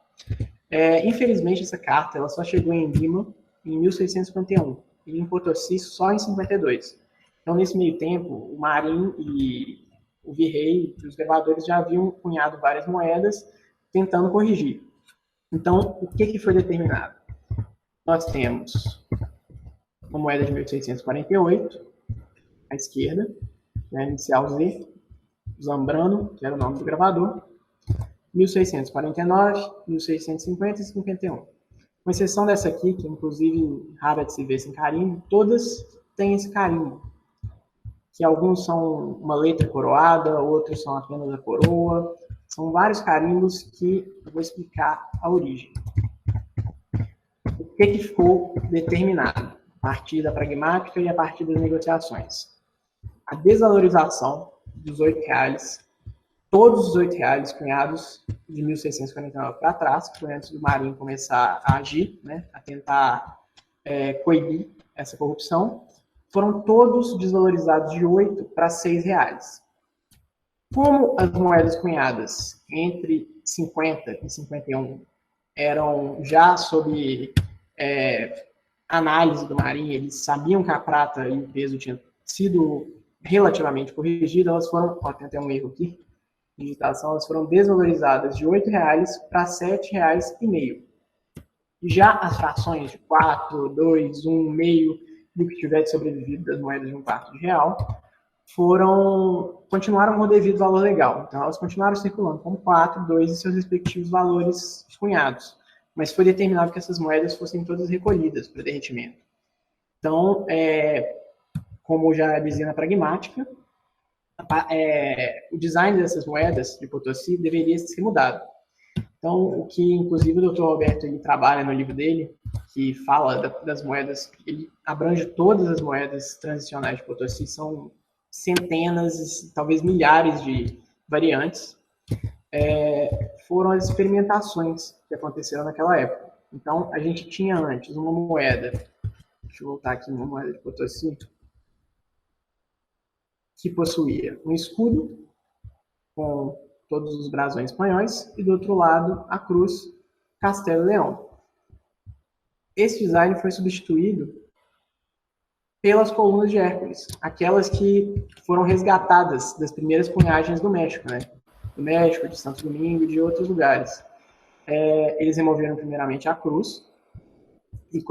Infelizmente, essa carta ela só chegou em Lima em 1651 e em Potosí só em 52. Então, nesse meio tempo, o Marim e o Virrei e os gravadores já haviam cunhado várias moedas tentando corrigir. Então, o que foi determinado? Nós temos uma moeda de 1648, à esquerda, né, inicial Z, Zambrano, que era o nome do gravador, 1649, 1650 e 51. Com exceção dessa aqui, que inclusive rara de se ver sem carimbo, todas têm esse carimbo, que alguns são uma letra coroada, outros são apenas a coroa. São vários carimbos que eu vou explicar a origem. O que ficou determinado a partir da pragmática e a partir das negociações? A desvalorização dos 8 reais, todos os 8 reais cunhados de 1649 para trás, que foi antes do Marinho começar a agir, né, a tentar coibir essa corrupção, foram todos desvalorizados de 8 para 6 reais. Como as moedas cunhadas entre 50 e 51 eram já sob análise do Marinho, eles sabiam que a prata e o peso tinham sido relativamente corrigidas, elas foram, tem até um erro aqui, digitação, elas foram desvalorizadas de R$ 8,00 para R$ 7,5. Já as frações de 4, 2, 1, meio, do que tiver sobrevivido das moedas de R$ 1/4, continuaram com o devido valor legal. Então, elas continuaram circulando como 4, 2 e seus respectivos valores cunhados. Mas foi determinado que essas moedas fossem todas recolhidas para derretimento. Então, como já dizia na pragmática, o design dessas moedas de Potosí deveria ser mudado. Então, o que, inclusive, o Dr. Roberto ele trabalha no livro dele, que fala das moedas, ele abrange todas as moedas transicionais de Potosí, são centenas, talvez milhares de variantes, foram as experimentações que aconteceram naquela época. Então, a gente tinha antes uma moeda, deixa eu voltar aqui, uma moeda de Potosí, que possuía um escudo com todos os brasões espanhóis, e do outro lado, a cruz Castelo Leão. Esse design foi substituído pelas colunas de Hércules, aquelas que foram resgatadas das primeiras cunhagens do México, né? Do México, de Santo Domingo e de outros lugares. Eles removeram primeiramente a cruz e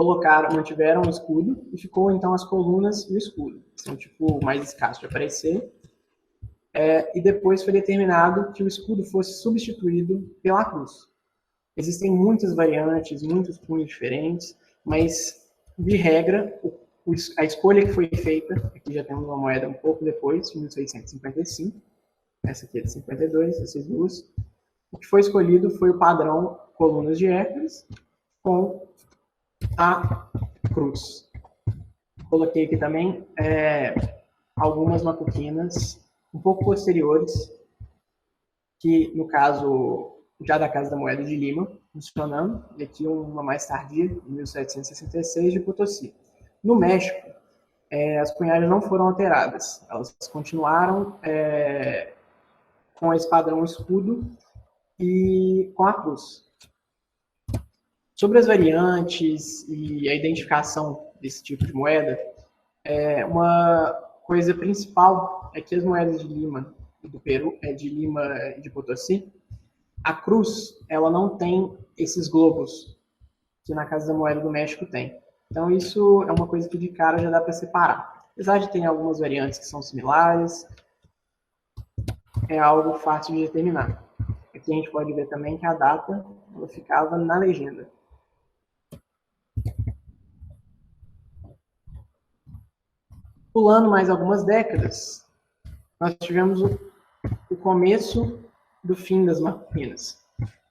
mantiveram o escudo, e ficou então as colunas e o escudo, que são tipo mais escassos de aparecer. E depois foi determinado que o escudo fosse substituído pela cruz. Existem muitas variantes, muitos cunhos diferentes, mas, de regra, a escolha que foi feita, aqui já temos uma moeda um pouco depois, de 1655, essa aqui é de 52, essas duas. O que foi escolhido foi o padrão colunas de Hércules com a cruz. Coloquei aqui também algumas macuquinas um pouco posteriores, que, no caso, já da Casa da Moeda de Lima, funcionando, e aqui uma mais tardia, em 1766, de Potosí. No México, as cunhagens não foram alteradas, elas continuaram com esse padrão escudo e com a cruz. Sobre as variantes e a identificação desse tipo de moeda, uma coisa principal é que as moedas de Lima do Peru, de Lima e de Potosí, a cruz, ela não tem esses globos que na Casa da Moeda do México tem. Então isso é uma coisa que de cara já dá para separar. Apesar de ter algumas variantes que são similares, é algo fácil de determinar. Aqui a gente pode ver também que a data ela ficava na legenda. Pulando mais algumas décadas, nós tivemos o começo do fim das macuquinas.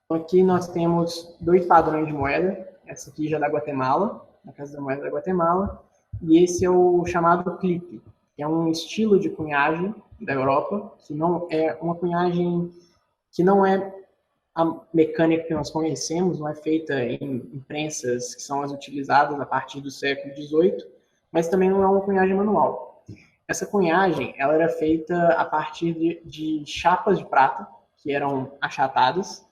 Então, aqui nós temos dois padrões de moeda. Essa aqui já é da Guatemala, na Casa da Moeda da Guatemala, e esse é o chamado clipe, que é um estilo de cunhagem da Europa, que não é uma cunhagem que não é a mecânica que nós conhecemos, não é feita em imprensas que são as utilizadas a partir do século XVIII, mas também não é uma cunhagem manual. Essa cunhagem ela era feita a partir de chapas de prata, que eram achatadas,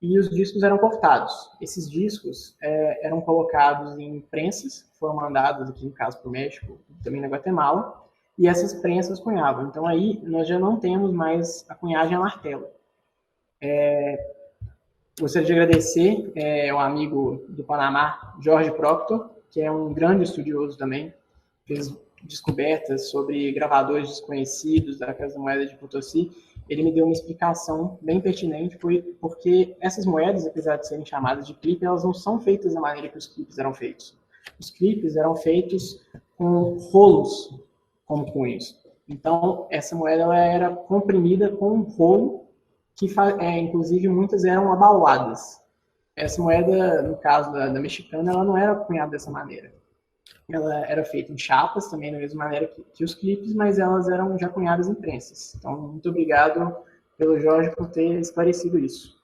e os discos eram cortados. Esses discos eram colocados em prensas, que foram mandadas, aqui no caso, para o México, também na Guatemala, e essas prensas cunhavam. Então aí nós já não temos mais a cunhagem a martelo. Gostaria de agradecer ao amigo do Panamá, Jorge Proctor, que é um grande estudioso também, fez descobertas sobre gravadores desconhecidos da Casa da Moeda de Potosí. Ele me deu uma explicação bem pertinente, porque essas moedas, apesar de serem chamadas de clipe, elas não são feitas da maneira que os clipes eram feitos. Os clipes eram feitos com rolos como cunhos. Então, essa moeda ela era comprimida com um rolo, que inclusive muitas eram abauladas. Essa moeda, no caso da mexicana, ela não era cunhada dessa maneira. Ela era feita em chapas, também da mesma maneira que os clipes, mas elas eram já cunhadas em prensas. Então, muito obrigado pelo Jorge por ter esclarecido isso.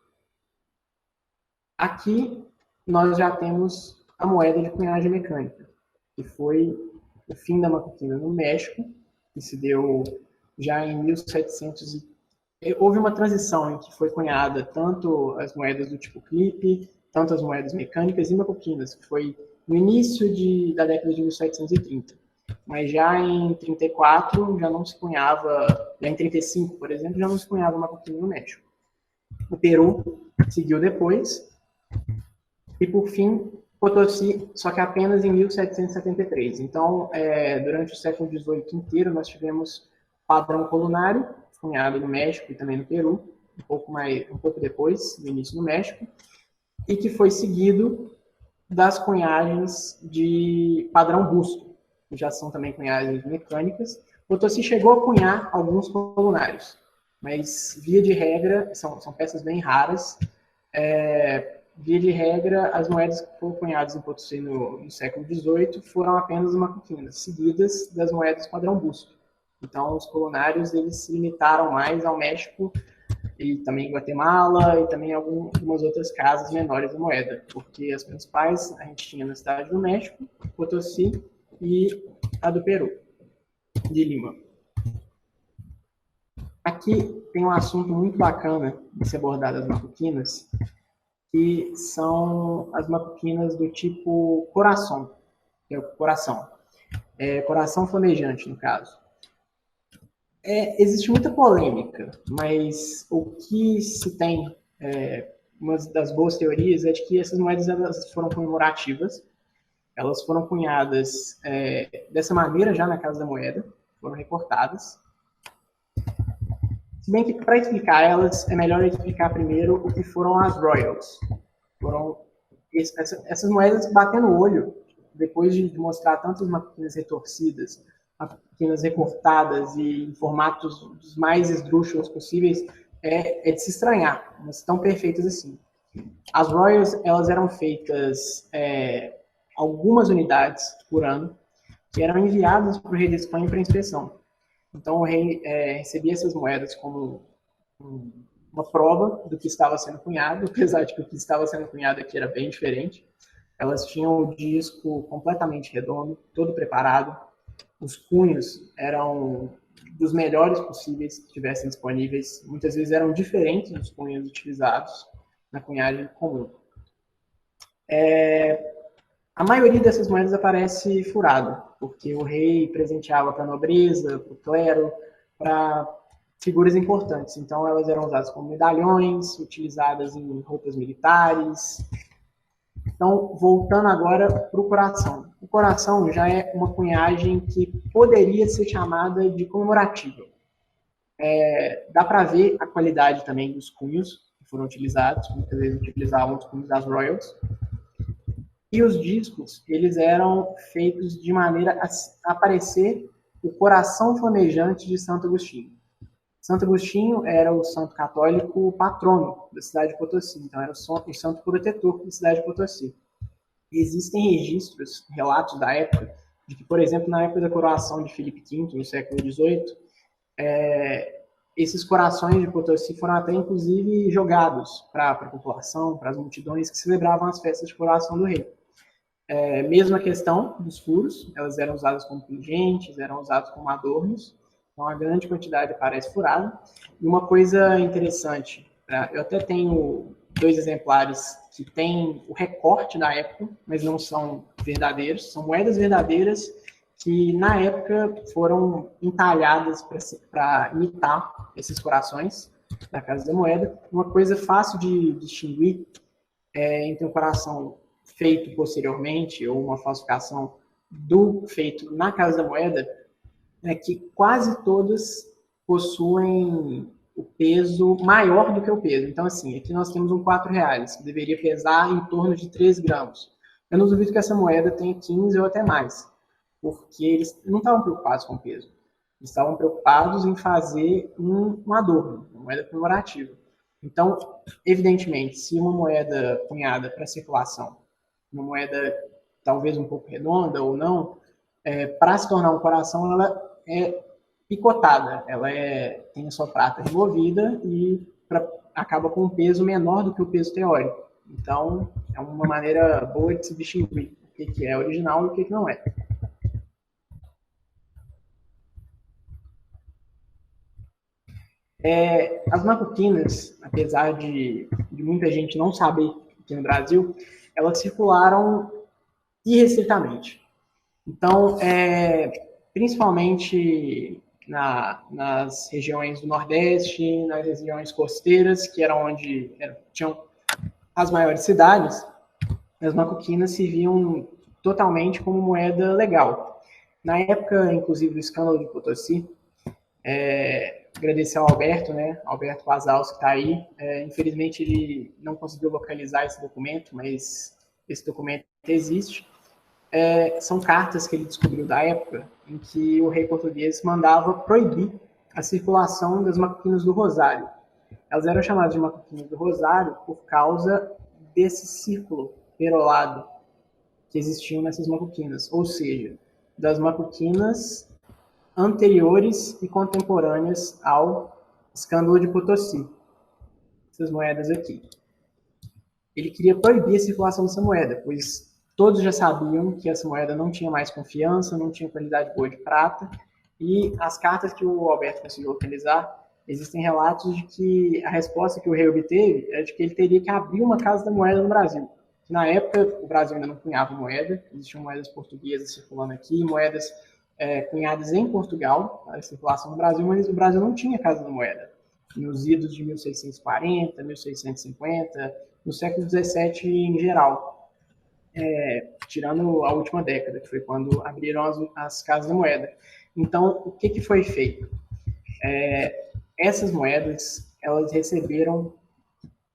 Aqui, nós já temos a moeda de cunhagem mecânica, que foi o fim da macuquina no México, que se deu já em 1700. Houve uma transição em que foi cunhada tanto as moedas do tipo clipe, tanto as moedas mecânicas e macuquinas, que foi no início da década de 1730. Mas já em 34 já não se cunhava, já em 35, por exemplo, já não se cunhava macuquina no México. O Peru seguiu depois, e por fim, Potosí, só que apenas em 1773. Então, durante o século XVIII inteiro, nós tivemos padrão colunário, cunhado no México e também no Peru, um pouco depois, no início no México, e que foi seguido das cunhagens de padrão busto, que já são também cunhagens mecânicas. Potosí chegou a cunhar alguns colunários, mas, via de regra, são peças bem raras. Via de regra, as moedas que foram cunhadas em Potosí no século XVIII foram apenas macuquinas, seguidas das moedas padrão busto. Então, os colunários eles se limitaram mais ao México e também Guatemala e também algumas outras casas menores de moeda, porque as principais a gente tinha na cidade do México, Potosí e a do Peru, de Lima. Aqui tem um assunto muito bacana de ser abordado as macuquinas, que são as macuquinas do tipo coração, que é o coração. Coração flamejante, no caso. Existe muita polêmica, mas o que se tem, uma das boas teorias, é de que essas moedas elas foram comemorativas, elas foram cunhadas dessa maneira já na Casa da Moeda, foram recortadas. Se bem que, para explicar elas, é melhor explicar primeiro o que foram as Royals. Foram essas moedas batendo o olho, depois de mostrar tantas maquinas retorcidas, maquinas recortadas e em formatos dos mais esdrúxulos possíveis, é de se estranhar, mas estão perfeitas assim. As Royals, elas eram feitas algumas unidades por ano, que eram enviadas para o rei da Espanha para inspeção. Então, o rei recebia essas moedas como uma prova do que estava sendo cunhado, apesar de que o que estava sendo cunhado aqui era bem diferente. Elas tinham o disco completamente redondo, todo preparado. Os cunhos eram dos melhores possíveis que tivessem disponíveis. Muitas vezes eram diferentes dos cunhos utilizados na cunhagem comum. A maioria dessas moedas aparece furada, porque o rei presenteava para a nobreza, para o clero, para figuras importantes. Então, elas eram usadas como medalhões, utilizadas em roupas militares. Então, voltando agora para o coração. O coração já é uma cunhagem que poderia ser chamada de comemorativa. Dá para ver a qualidade também dos cunhos que foram utilizados, muitas vezes utilizavam os cunhos das Royals. E os discos, eles eram feitos de maneira a aparecer o coração flamejante de Santo Agostinho. Santo Agostinho era o santo católico patrono da cidade de Potosí, então era o santo protetor da cidade de Potosí. E existem registros, relatos da época, de que, por exemplo, na época da coroação de Filipe V, no século XVIII, esses corações de Potosí foram até, inclusive, jogados para a população, para as multidões que celebravam as festas de coroação do rei. Mesma questão dos furos, elas eram usadas como pingentes, eram usadas como adornos, então a grande quantidade aparece furada. E uma coisa interessante, eu até tenho 2 exemplares que têm o recorte da época, mas não são verdadeiros, são moedas verdadeiras que na época foram entalhadas para imitar esses corações da Casa da Moeda. Uma coisa fácil de distinguir entre um coração feito posteriormente ou uma falsificação do feito na Casa da Moeda é que quase todas possuem o peso maior do que o peso. Então, assim, aqui nós temos um R$4, que deveria pesar em torno de 3 gramas. Eu não duvido que essa moeda tenha 15 ou até mais, porque eles não estavam preocupados com o peso. Eles estavam preocupados em fazer um adorno, uma moeda comemorativa. Então, evidentemente, se uma moeda cunhada para circulação, uma moeda talvez um pouco redonda ou não, para se tornar um coração, ela é picotada, ela tem a sua prata removida e acaba com um peso menor do que o peso teórico. Então, é uma maneira boa de se distinguir o que é original e o que não é. As macuquinas, apesar de muita gente não saber o aqui no Brasil, elas circularam irrestritamente. Então, principalmente nas regiões do Nordeste, nas regiões costeiras, que eram onde tinham as maiores cidades, as macuquinas serviam totalmente como moeda legal. Na época, inclusive, do escândalo de Potosí, agradecer ao Alberto, né? Alberto Casals, que está aí. Infelizmente, ele não conseguiu localizar esse documento, mas esse documento existe. São cartas que ele descobriu da época em que o rei português mandava proibir a circulação das macuquinas do Rosário. Elas eram chamadas de macuquinas do Rosário por causa desse círculo perolado que existiam nessas macuquinas, ou seja, das macuquinas anteriores e contemporâneas ao escândalo de Potosí. Essas moedas aqui. Ele queria proibir a circulação dessa moeda, pois todos já sabiam que essa moeda não tinha mais confiança, não tinha qualidade boa de prata, e as cartas que o Alberto conseguiu localizar, existem relatos de que a resposta que o rei obteve era de que ele teria que abrir uma casa da moeda no Brasil. Na época, o Brasil ainda não cunhava moeda, existiam moedas portuguesas circulando aqui, moedas cunhadas em Portugal, para circulação no Brasil, mas o Brasil não tinha casa da moeda. Nos idos de 1640, 1650, no século XVII em geral. Tirando a última década, que foi quando abriram as casas da moeda. Então, o que foi feito? Essas moedas,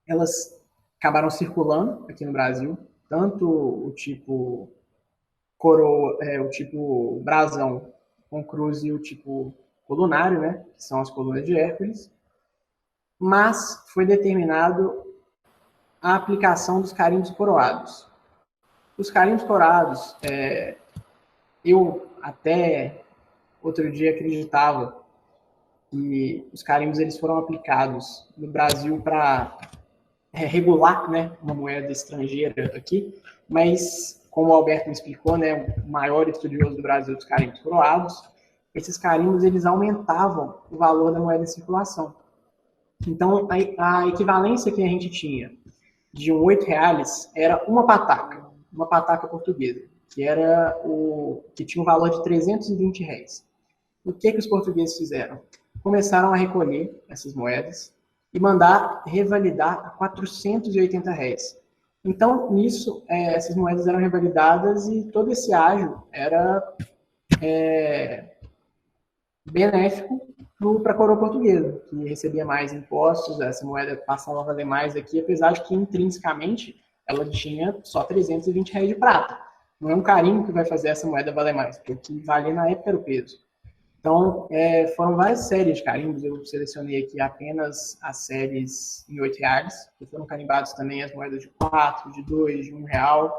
elas acabaram circulando aqui no Brasil, tanto o tipo coroa, o tipo brasão com cruz e o tipo colunário, né, que são as colunas de Hércules, mas foi determinado a aplicação dos carimbos coroados. Os carimbos coroados, eu até outro dia acreditava que os carimbos eles foram aplicados no Brasil para regular, né, uma moeda estrangeira aqui, mas como o Alberto me explicou, né, o maior estudioso do Brasil dos carimbos coroados, esses carimbos eles aumentavam o valor da moeda em circulação. Então, a equivalência que a gente tinha de um R$8 era uma pataca portuguesa, que tinha um valor de R$320. O que os portugueses fizeram? Começaram a recolher essas moedas e mandar revalidar a R$480. Então, nisso, essas moedas eram revalidadas e todo esse ágio era benéfico para a coroa portuguesa, que recebia mais impostos, essa moeda passava a valer mais aqui, apesar de que intrinsecamente ela tinha só R$320 de prata. Não é um carimbo que vai fazer essa moeda valer mais, porque o que valia na época era o peso. Então, foram várias séries de carimbos, eu selecionei aqui apenas as séries em R$8, que foram carimbados também as moedas de 4, de 2, de R$1.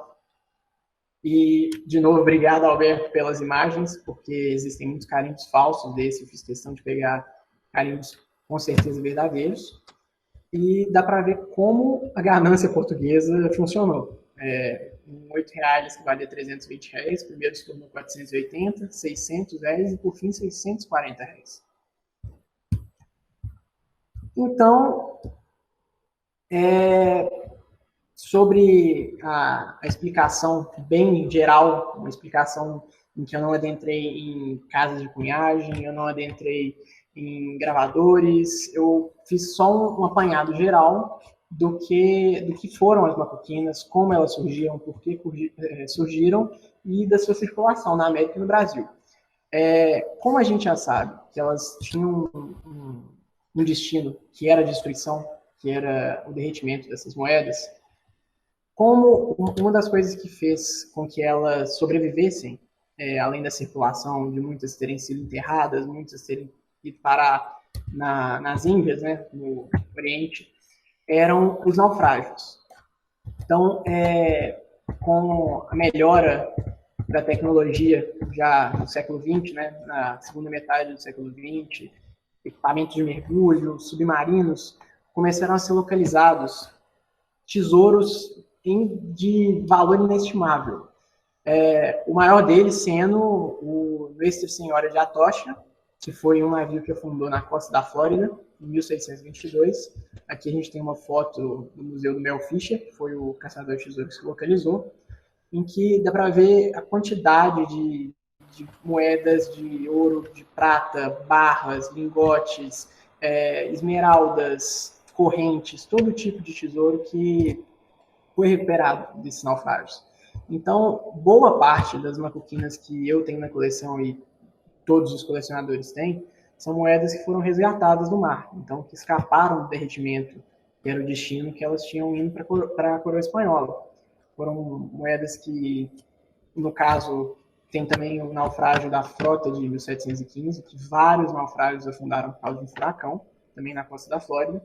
E, de novo, obrigado, Alberto, pelas imagens, porque existem muitos carimbos falsos desse, eu fiz questão de pegar carimbos com certeza verdadeiros. E dá para ver como a ganância portuguesa funcionou. R$8 que valia R$320, primeiro se tornou 480, R$600 e por fim R$640. Então, sobre a explicação bem geral, uma explicação em que eu não adentrei em casas de cunhagem, eu não adentrei em gravadores, eu fiz só um apanhado geral do que foram as macuquinas, como elas surgiram, por que surgiram e da sua circulação na América e no Brasil. Como a gente já sabe que elas tinham um destino que era a destruição, que era o derretimento dessas moedas, como uma das coisas que fez com que elas sobrevivessem, além da circulação de muitas terem sido enterradas, muitas terem ido parar nas Índias, né, no Oriente, eram os naufrágios. Então, com a melhora da tecnologia já no século XX, né, na segunda metade do século XX, equipamentos de mergulho, submarinos, começaram a ser localizados tesouros de valor inestimável. O maior deles sendo o Nuestra Senhora de Atocha, que foi um navio que afundou na costa da Flórida em 1622. Aqui a gente tem uma foto do Museu do Mel Fisher, que foi o caçador de tesouros que localizou, em que dá para ver a quantidade de moedas de ouro, de prata, barras, lingotes, esmeraldas, correntes, todo tipo de tesouro que foi recuperado desses naufrágios. Então, boa parte das macuquinas que eu tenho na coleção e todos os colecionadores têm, são moedas que foram resgatadas do mar, então que escaparam do derretimento, que era o destino que elas tinham indo para a coroa espanhola. Foram moedas que, no caso, tem também o naufrágio da frota de 1715, que vários naufrágios afundaram por causa de um furacão, também na costa da Flórida.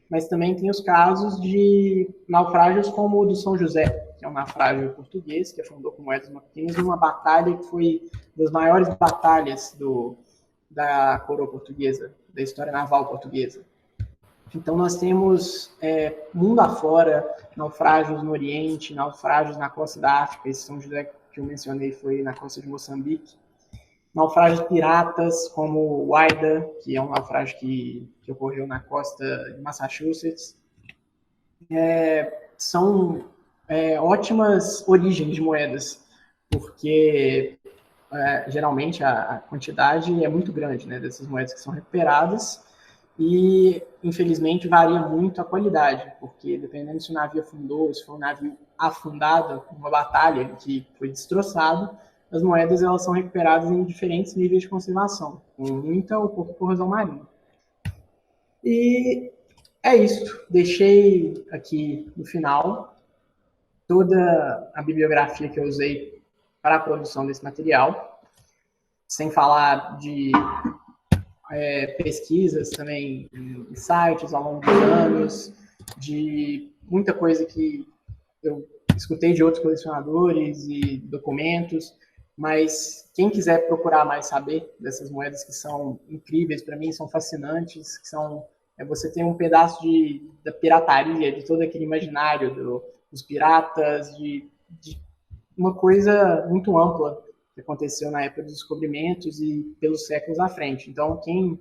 Mas também tem os casos de naufrágios como o do São José, que é um naufrágio português, que afundou com moedas macuquinas numa batalha que foi das maiores batalhas da coroa portuguesa, da história naval portuguesa. Então, nós temos, mundo afora, naufrágios no Oriente, naufrágios na costa da África. Esse São José que eu mencionei foi na costa de Moçambique. Naufrágios piratas, como o Aida, que é um naufrágio que ocorreu na costa de Massachusetts. São ótimas origens de moedas, porque geralmente a quantidade é muito grande, né, dessas moedas que são recuperadas, e infelizmente varia muito a qualidade, porque dependendo se o navio afundou, se for um navio afundado numa batalha que foi destroçado, as moedas elas são recuperadas em diferentes níveis de conservação, com muita ou pouca corrosão marinha. E é isso. Deixei aqui no final toda a bibliografia que eu usei para a produção desse material, sem falar de pesquisas também em sites ao longo dos anos, de muita coisa que eu escutei de outros colecionadores e documentos, mas quem quiser procurar mais saber dessas moedas que são incríveis para mim, são fascinantes, que são você tem um pedaço da pirataria, de todo aquele imaginário dos piratas, de uma coisa muito ampla que aconteceu na época dos descobrimentos e pelos séculos à frente. Então, quem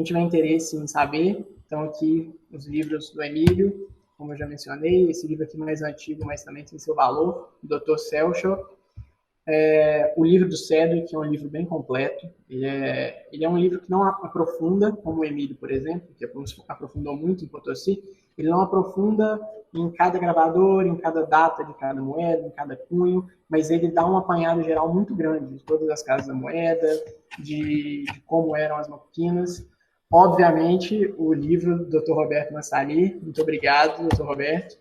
tiver interesse em saber, estão aqui os livros do Emílio, como eu já mencionei, esse livro aqui mais antigo, mas também tem seu valor, do Dr. Selchuk. O livro do Cedric, que é um livro bem completo. Ele é um livro que não aprofunda, como o Emílio, por exemplo, que aprofundou muito em Potosí. Ele não aprofunda em cada gravador, em cada data de cada moeda, em cada cunho, mas ele dá um apanhado geral muito grande de todas as casas da moeda, de como eram as macuquinas. Obviamente, o livro do Dr. Roberto Massali, muito obrigado, Dr. Roberto,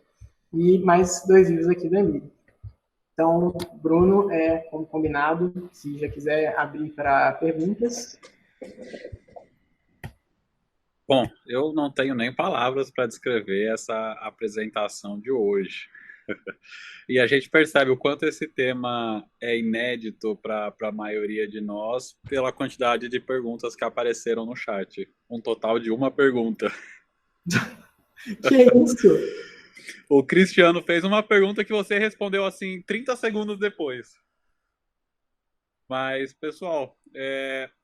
e mais 2 livros aqui do Emílio. Então, Bruno, como combinado, se já quiser abrir para perguntas. Bom, eu não tenho nem palavras para descrever essa apresentação de hoje. E a gente percebe o quanto esse tema é inédito para a maioria de nós pela quantidade de perguntas que apareceram no chat. Um total de 1 pergunta. Que isso? O Cristiano fez uma pergunta que você respondeu assim 30 segundos depois. Mas, pessoal,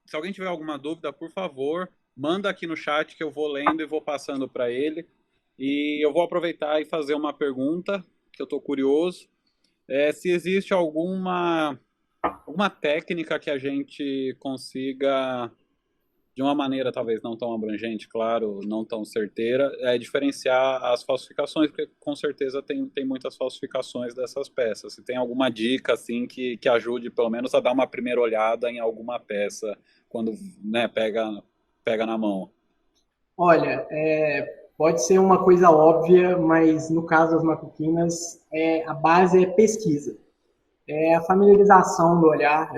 se alguém tiver alguma dúvida, por favor, manda aqui no chat que eu vou lendo e vou passando para ele. E eu vou aproveitar e fazer uma pergunta, que eu estou curioso. Se existe alguma técnica que a gente consiga, de uma maneira talvez não tão abrangente, claro, não tão certeira, diferenciar as falsificações, porque com certeza tem muitas falsificações dessas peças. Se tem alguma dica assim que ajude pelo menos a dar uma primeira olhada em alguma peça quando, né, pega na mão. Olha, pode ser uma coisa óbvia, mas no caso das macuquinas, a base é pesquisa. A familiarização do olhar,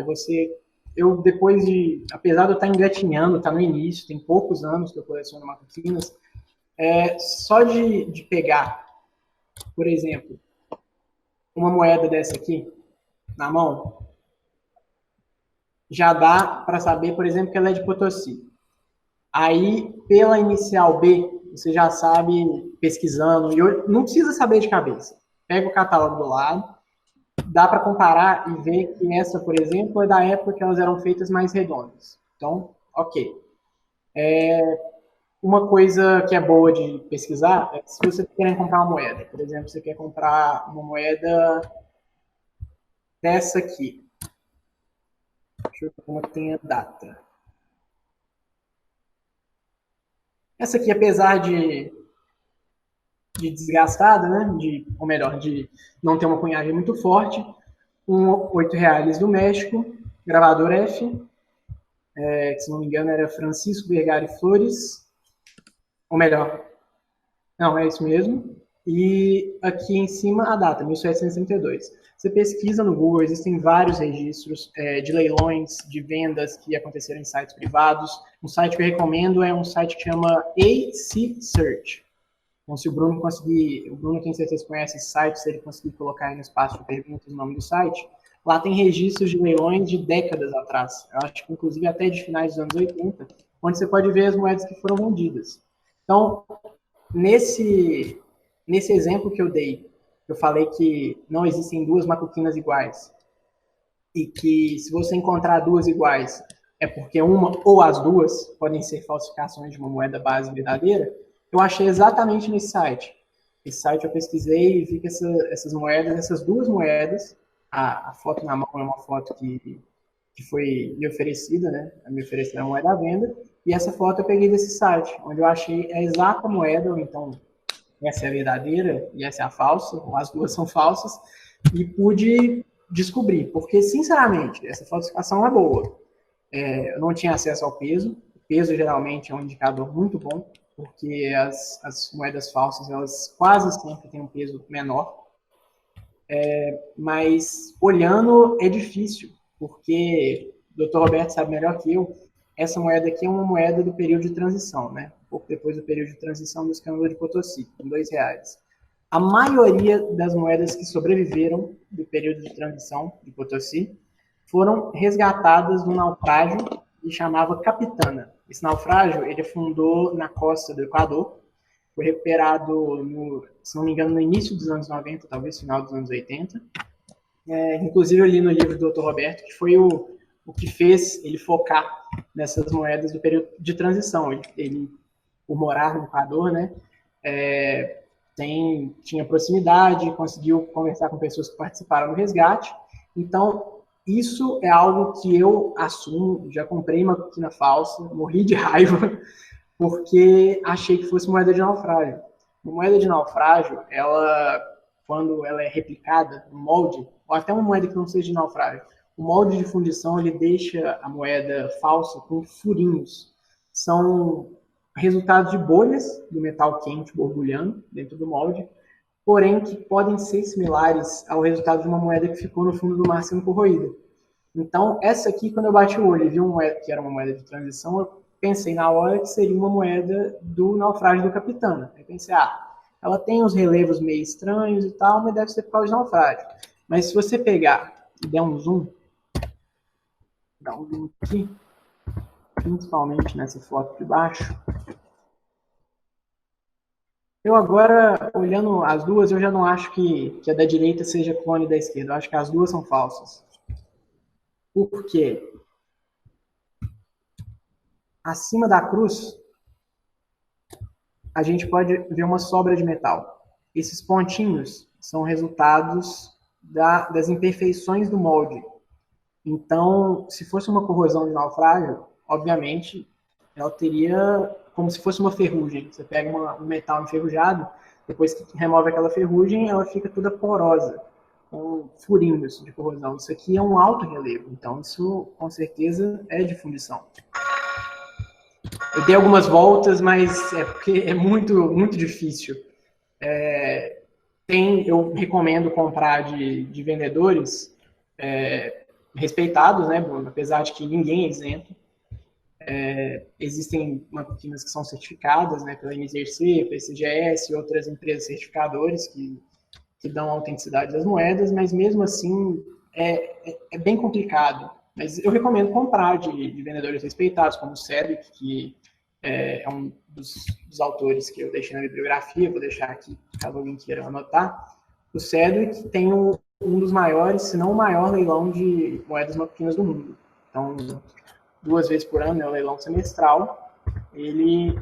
eu depois apesar de eu estar engatinhando, estar no início, tem poucos anos que eu coleciono macuquinas, só de pegar, por exemplo, uma moeda dessa aqui, na mão, já dá para saber, por exemplo, que ela é de Potosí. Aí, pela inicial B, você já sabe, pesquisando, e não precisa saber de cabeça. Pega o catálogo do lado, dá para comparar e ver que essa, por exemplo, é da época que elas eram feitas mais redondas. Então, ok. Uma coisa que é boa de pesquisar é que se você quer comprar uma moeda, por exemplo, você quer comprar uma moeda dessa aqui. Deixa eu ver como tem a data. Essa aqui, apesar de desgastada, né? Ou melhor, de não ter uma cunhagem muito forte, um R$ 8 do México, gravador F, que se não me engano era Francisco Vergara Flores, ou melhor, não, é isso mesmo. E aqui em cima a data, 1732. Você pesquisa no Google, existem vários registros de leilões, de vendas que aconteceram em sites privados. Um site que eu recomendo é um site que chama AC Search. Então, se o Bruno conseguir, o Bruno tem certeza que conhece esse site, se ele conseguir colocar aí no espaço de perguntas o nome do site, lá tem registros de leilões de décadas atrás. Eu acho que, inclusive, até de finais dos anos 80, onde você pode ver as moedas que foram vendidas. Então, nesse exemplo que eu dei, eu falei que não existem duas macuquinas iguais, e que se você encontrar duas iguais, é porque uma ou as duas podem ser falsificações de uma moeda base verdadeira, eu achei exatamente nesse site. Esse site eu pesquisei e vi que essas moedas, essas duas moedas, a foto na mão é uma foto que foi me oferecida, né? Me ofereceram a moeda à venda, e essa foto eu peguei desse site, onde eu achei a exata moeda, ou então essa é a verdadeira e essa é a falsa, ou as duas são falsas, e pude descobrir, porque, sinceramente, essa falsificação é boa. Eu não tinha acesso ao peso, o peso geralmente é um indicador muito bom, porque as moedas falsas, elas quase sempre têm um peso menor, mas olhando é difícil, porque o Dr. Roberto sabe melhor que eu, essa moeda aqui é uma moeda do período de transição, né? Um pouco depois do período de transição do escândalo de Potosí, com R$ 2. A maioria das moedas que sobreviveram do período de transição de Potosí foram resgatadas num naufrágio que chamava Capitana. Esse naufrágio ele afundou na costa do Equador, foi recuperado, se não me engano, no início dos anos 90, talvez final dos anos 80. Inclusive, eu li no livro do Dr. Roberto que foi o que fez ele focar nessas moedas do período de transição. Ele por morar no Equador, né, tinha proximidade, conseguiu conversar com pessoas que participaram do resgate. Então, isso é algo que eu assumo, já comprei uma coquina falsa, morri de raiva, porque achei que fosse moeda de naufrágio. Uma moeda de naufrágio, quando ela é replicada no molde, ou até uma moeda que não seja de naufrágio, o molde de fundição ele deixa a moeda falsa com furinhos. São resultados de bolhas do metal quente borbulhando dentro do molde, porém que podem ser similares ao resultado de uma moeda que ficou no fundo do mar sendo corroída. Então, essa aqui, quando eu bati o olho e vi que era uma moeda de transição, eu pensei na hora que seria uma moeda do naufrágio do Capitana. Eu pensei, ela tem uns relevos meio estranhos e tal, mas deve ser por causa de naufrágio. Mas se você pegar e der um zoom, dá um zoom aqui, principalmente nessa foto de baixo, eu agora, olhando as duas, eu já não acho que a da direita seja clone da esquerda. Eu acho que as duas são falsas. Por quê? Acima da cruz, a gente pode ver uma sobra de metal. Esses pontinhos são resultados das imperfeições do molde. Então, se fosse uma corrosão de naufrágio, obviamente, ela teria como se fosse uma ferrugem. Você pega um metal enferrujado, depois que remove aquela ferrugem, ela fica toda porosa, com furinhos de corrosão. Isso aqui é um alto relevo, então isso com certeza é de fundição. Eu dei algumas voltas, mas é porque é muito, muito difícil. Eu recomendo comprar de vendedores respeitados, né, Bruno? Apesar de que ninguém é isento. Existem maquinas que são certificadas, né, pela NZRC, PCGS e outras empresas certificadoras que dão a autenticidade das moedas, mas mesmo assim é bem complicado. Mas eu recomendo comprar de vendedores respeitados, como o Cedric, que é um dos autores que eu deixei na bibliografia, vou deixar aqui, caso alguém queira anotar. O Cedric tem um dos maiores, se não o maior leilão de moedas maquinas do mundo. Então, 2 vezes por ano, é o leilão semestral. Ele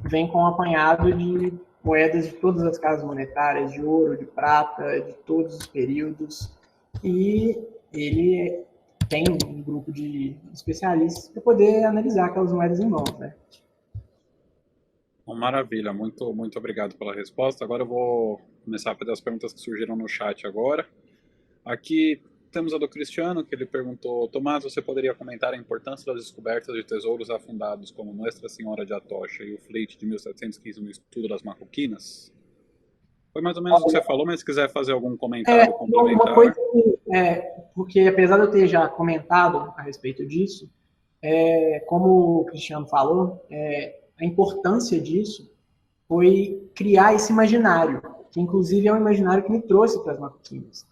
vem com um apanhado de moedas de todas as casas monetárias, de ouro, de prata, de todos os períodos, e ele tem um grupo de especialistas para poder analisar aquelas moedas em mãos, né? Bom, maravilha, muito obrigado pela resposta. Agora eu vou começar a fazer as perguntas que surgiram no chat agora. Aqui temos a do Cristiano, que ele perguntou: Tomás, você poderia comentar a importância das descobertas de tesouros afundados como Nuestra Senhora de Atocha e o Flete de 1715 no estudo das Macuquinas? Foi mais ou menos o que você falou, mas se quiser fazer algum comentário complementar. Uma coisa que, porque apesar de eu ter já comentado a respeito disso, como o Cristiano falou, a importância disso foi criar esse imaginário, que inclusive é um imaginário que me trouxe para as Macuquinas.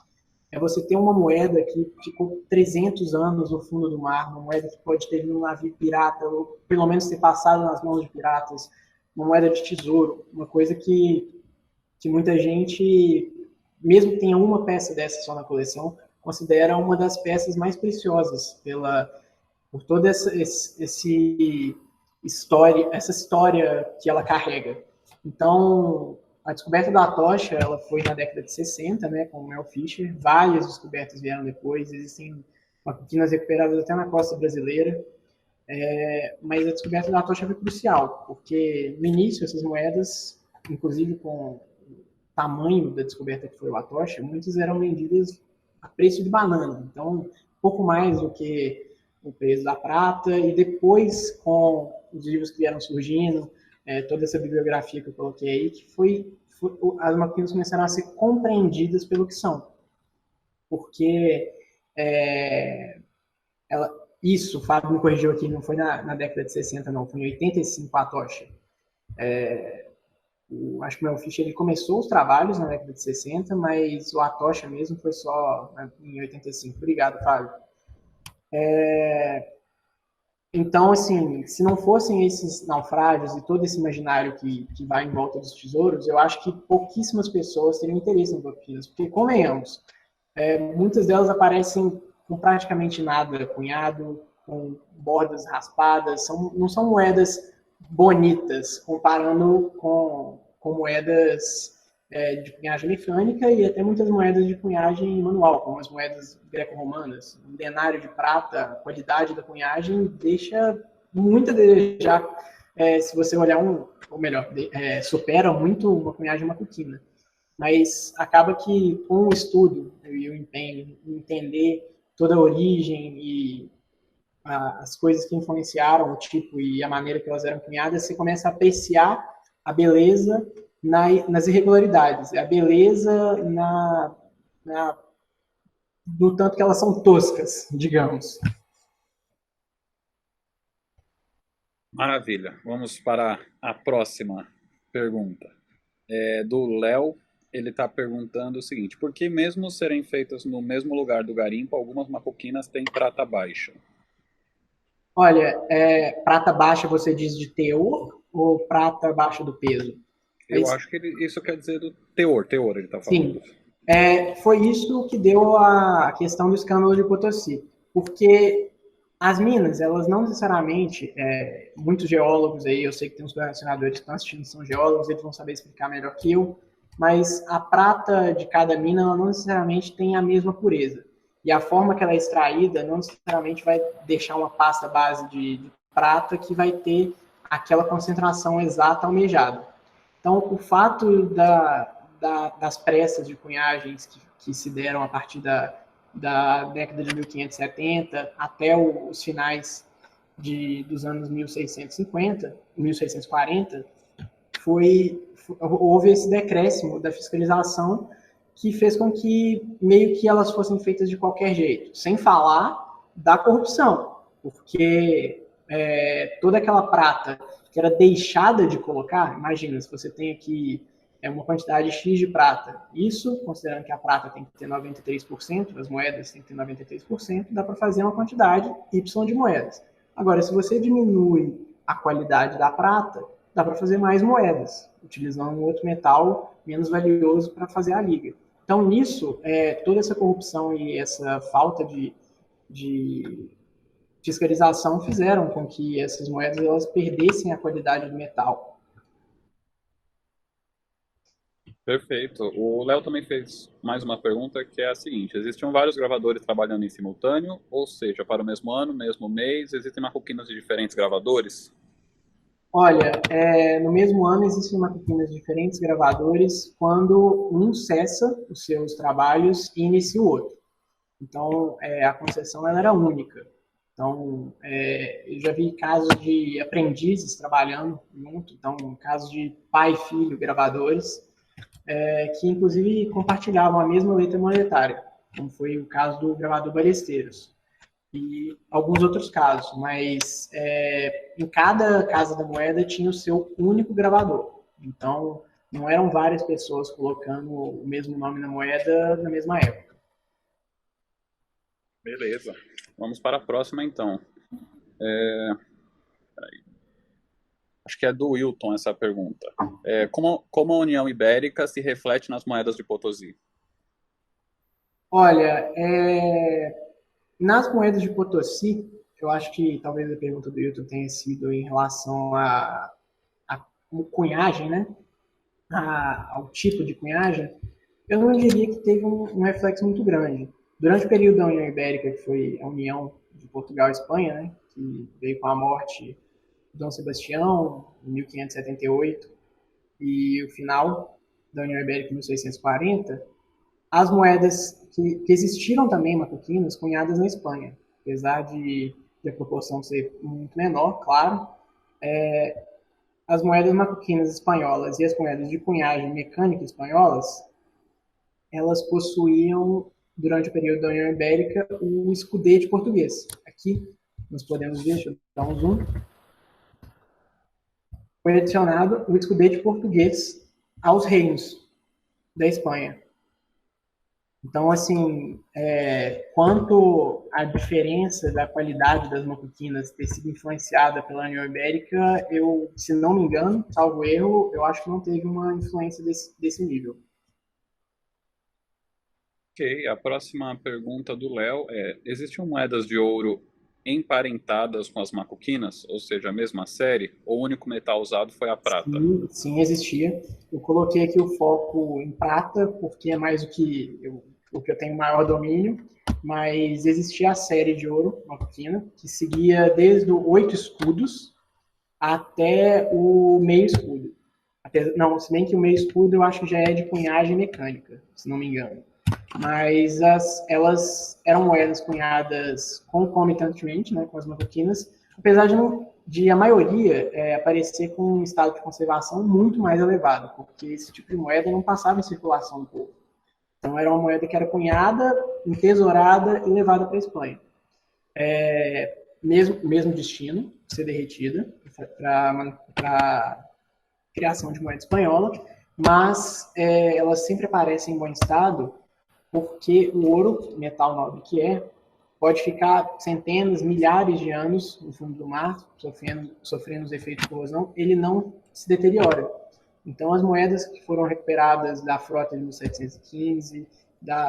É você ter uma moeda que ficou 300 anos no fundo do mar, uma moeda que pode ter vindo um navio pirata, ou pelo menos ter passado nas mãos de piratas, uma moeda de tesouro, uma coisa que muita gente, mesmo que tenha uma peça dessa só na coleção, considera uma das peças mais preciosas por toda essa história que ela carrega. Então, a descoberta da tocha, ela foi na década de 60, né, com o Mel Fisher. Várias descobertas vieram depois, existem macuquinas recuperadas até na costa brasileira. Mas a descoberta da tocha foi crucial, porque no início essas moedas, inclusive com o tamanho da descoberta que foi a tocha, muitas eram vendidas a preço de banana. Então, pouco mais do que o preço da prata, e depois, com os livros que vieram surgindo, toda essa bibliografia que eu coloquei aí, que as macuquinas começaram a ser compreendidas pelo que são. Porque isso, o Fábio me corrigiu aqui, não foi na década de 60, não, foi em 85 a tocha. Acho que o Mel Fisher ele começou os trabalhos na década de 60, mas o Atocha mesmo foi só em 85. Obrigado, Fábio. Então, assim, se não fossem esses naufrágios e todo esse imaginário que vai em volta dos tesouros, eu acho que pouquíssimas pessoas teriam interesse em Macuquinas, porque, convenhamos, muitas delas aparecem com praticamente nada cunhado, com bordas raspadas, não são moedas bonitas, comparando com moedas de cunhagem mecânica e até muitas moedas de cunhagem manual, como as moedas greco-romanas. Um denário de prata, a qualidade da cunhagem deixa muito a desejar, se você olhar ou melhor, supera muito uma cunhagem macuquina. Mas acaba que com o estudo e o empenho em entender toda a origem e as coisas que influenciaram o tipo e a maneira que elas eram cunhadas, você começa a apreciar a beleza nas irregularidades, a beleza do tanto que elas são toscas, digamos. Maravilha. Vamos para a próxima pergunta. Do Léo, ele está perguntando o seguinte: por que mesmo serem feitas no mesmo lugar do garimpo, algumas macuquinas têm prata baixa? Olha, prata baixa você diz de teor ou prata baixa do peso? Eu acho que isso quer dizer do teor ele está falando. Sim, foi isso que deu a questão do escândalo de Potosí, porque as minas, elas não necessariamente, muitos geólogos aí, eu sei que tem uns colecionadores que estão assistindo, são geólogos, eles vão saber explicar melhor que eu, mas a prata de cada mina, ela não necessariamente tem a mesma pureza. E a forma que ela é extraída não necessariamente vai deixar uma pasta base de prata que vai ter aquela concentração exata almejada. Então, o fato das pressas de cunhagens que se deram a partir da década de 1570 até os finais dos anos 1650, 1640, houve esse decréscimo da fiscalização que fez com que meio que elas fossem feitas de qualquer jeito, sem falar da corrupção, porque toda aquela prata que era deixada de colocar, imagina, se você tem aqui uma quantidade X de prata, isso, considerando que a prata tem que ter 93%, as moedas têm que ter 93%, dá para fazer uma quantidade Y de moedas. Agora, se você diminui a qualidade da prata, dá para fazer mais moedas, utilizando um outro metal menos valioso para fazer a liga. Então, nisso, toda essa corrupção e essa falta de fiscalização fizeram com que essas moedas elas perdessem a qualidade do metal. Perfeito. O Léo também fez mais uma pergunta que é a seguinte: existiam vários gravadores trabalhando em simultâneo, ou seja, para o mesmo ano, mesmo mês, existem marroquinos de diferentes gravadores? Olha, no mesmo ano existem maquetinas de diferentes gravadores quando um cessa os seus trabalhos e inicia o outro. Então, a concessão ela era única. Então, eu já vi casos de aprendizes trabalhando junto, então, casos de pai e filho gravadores, que inclusive compartilhavam a mesma letra monetária, como foi o caso do gravador Balesteiros e alguns outros casos, mas em cada casa da moeda tinha o seu único gravador. Então, não eram várias pessoas colocando o mesmo nome na moeda na mesma época. Beleza. Vamos para a próxima, então. Acho que é do Wilton essa pergunta. Como a União Ibérica se reflete nas moedas de Potosí? Olha, nas moedas de Potosí, eu acho que talvez a pergunta do Hilton tenha sido em relação a cunhagem, né? Ao tipo de cunhagem. Eu não diria que teve um reflexo muito grande. Durante o período da União Ibérica, que foi a união de Portugal e Espanha, né? Que veio com a morte de Dom Sebastião, em 1578, e o final da União Ibérica em 1640, as moedas que existiram também macuquinas cunhadas na Espanha, apesar de a proporção ser muito menor, claro, as moedas macuquinas espanholas e as moedas de cunhagem mecânica espanholas, elas possuíam, durante o período da União Ibérica, o escudete português. Aqui nós podemos ver, deixa eu dar um zoom, foi adicionado o escudete português aos reinos da Espanha. Então, assim, quanto à diferença da qualidade das macuquinas ter sido influenciada pela União Ibérica, eu, se não me engano, salvo erro, eu acho que não teve uma influência desse nível. Ok, a próxima pergunta do Léo é: existiam moedas de ouro emparentadas com as macuquinas, ou seja, a mesma série, ou o único metal usado foi a prata? Sim, sim, existia. Eu coloquei aqui o foco em prata, porque é mais o que eu tenho maior domínio, mas existia a série de ouro, macuquina, que seguia desde o 8 escudos até o meio escudo. Não, se bem que o meio escudo eu acho que já é de cunhagem mecânica, se não me engano. Mas elas eram moedas cunhadas concomitantemente, né, com as marroquinas, apesar de a maioria aparecer com um estado de conservação muito mais elevado, porque esse tipo de moeda não passava em circulação no povo. Então era uma moeda que era cunhada, entesourada e levada para a Espanha. Mesmo destino, ser derretida para criação de moeda espanhola, mas elas sempre aparecem em bom estado porque o ouro, metal nobre que pode ficar centenas, milhares de anos no fundo do mar, sofrendo os efeitos de corrosão, ele não se deteriora. Então, as moedas que foram recuperadas da frota de 1715,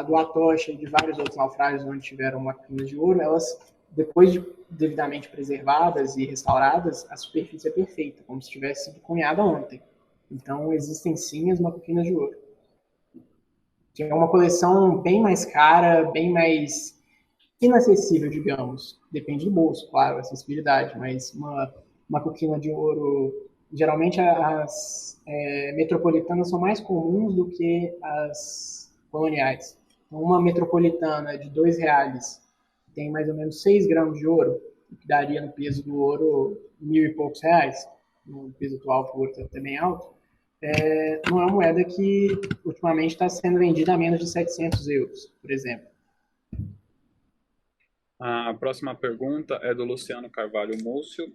do Atocha e de vários outros naufrágios onde tiveram máquinas de ouro, elas, depois de devidamente preservadas e restauradas, a superfície é perfeita, como se tivesse sido cunhada ontem. Então, existem sim as macuquinas de ouro, que é uma coleção bem mais cara, bem mais inacessível, digamos. Depende do bolso, claro, acessibilidade, mas uma coquina de ouro, geralmente as metropolitanas são mais comuns do que as coloniais. Então, uma metropolitana de R$ 2 tem mais ou menos 6 gramas de ouro, que daria no peso do ouro mil e poucos reais. No peso atual, que o ouro está até bem alto. Não é uma moeda que ultimamente está sendo vendida a menos de 700 euros, por exemplo. A próxima pergunta é do Luciano Carvalho Múcio.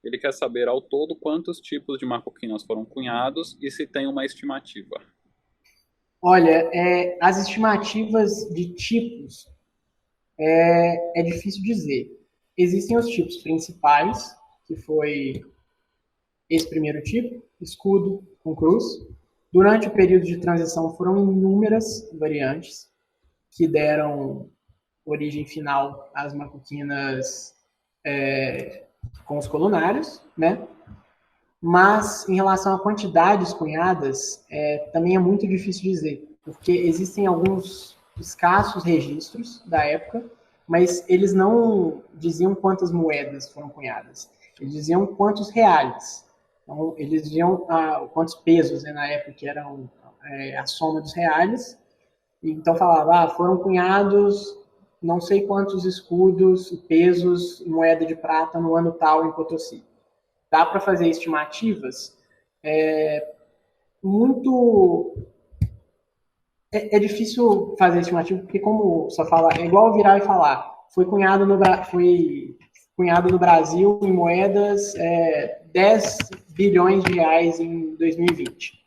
Ele quer saber ao todo quantos tipos de macuquinas foram cunhados e se tem uma estimativa. Olha, as estimativas de tipos é difícil dizer. Existem os tipos principais, que foi esse primeiro tipo, escudo com cruz. Durante o período de transição foram inúmeras variantes que deram origem final às macuquinas com os colunários, né? Mas, em relação a quantidades cunhadas, também é muito difícil dizer, porque existem alguns escassos registros da época, mas eles não diziam quantas moedas foram cunhadas, eles diziam quantos reais. Então, eles diziam quantos pesos, né, na época, que eram a soma dos reais. Então, falava, foram cunhados não sei quantos escudos e pesos em moeda de prata no ano tal em Potosí. Dá para fazer estimativas, muito é difícil fazer estimativa, porque como só fala, é igual virar e falar, foi cunhado no Brasil em moedas 10 bilhões de reais em 2020.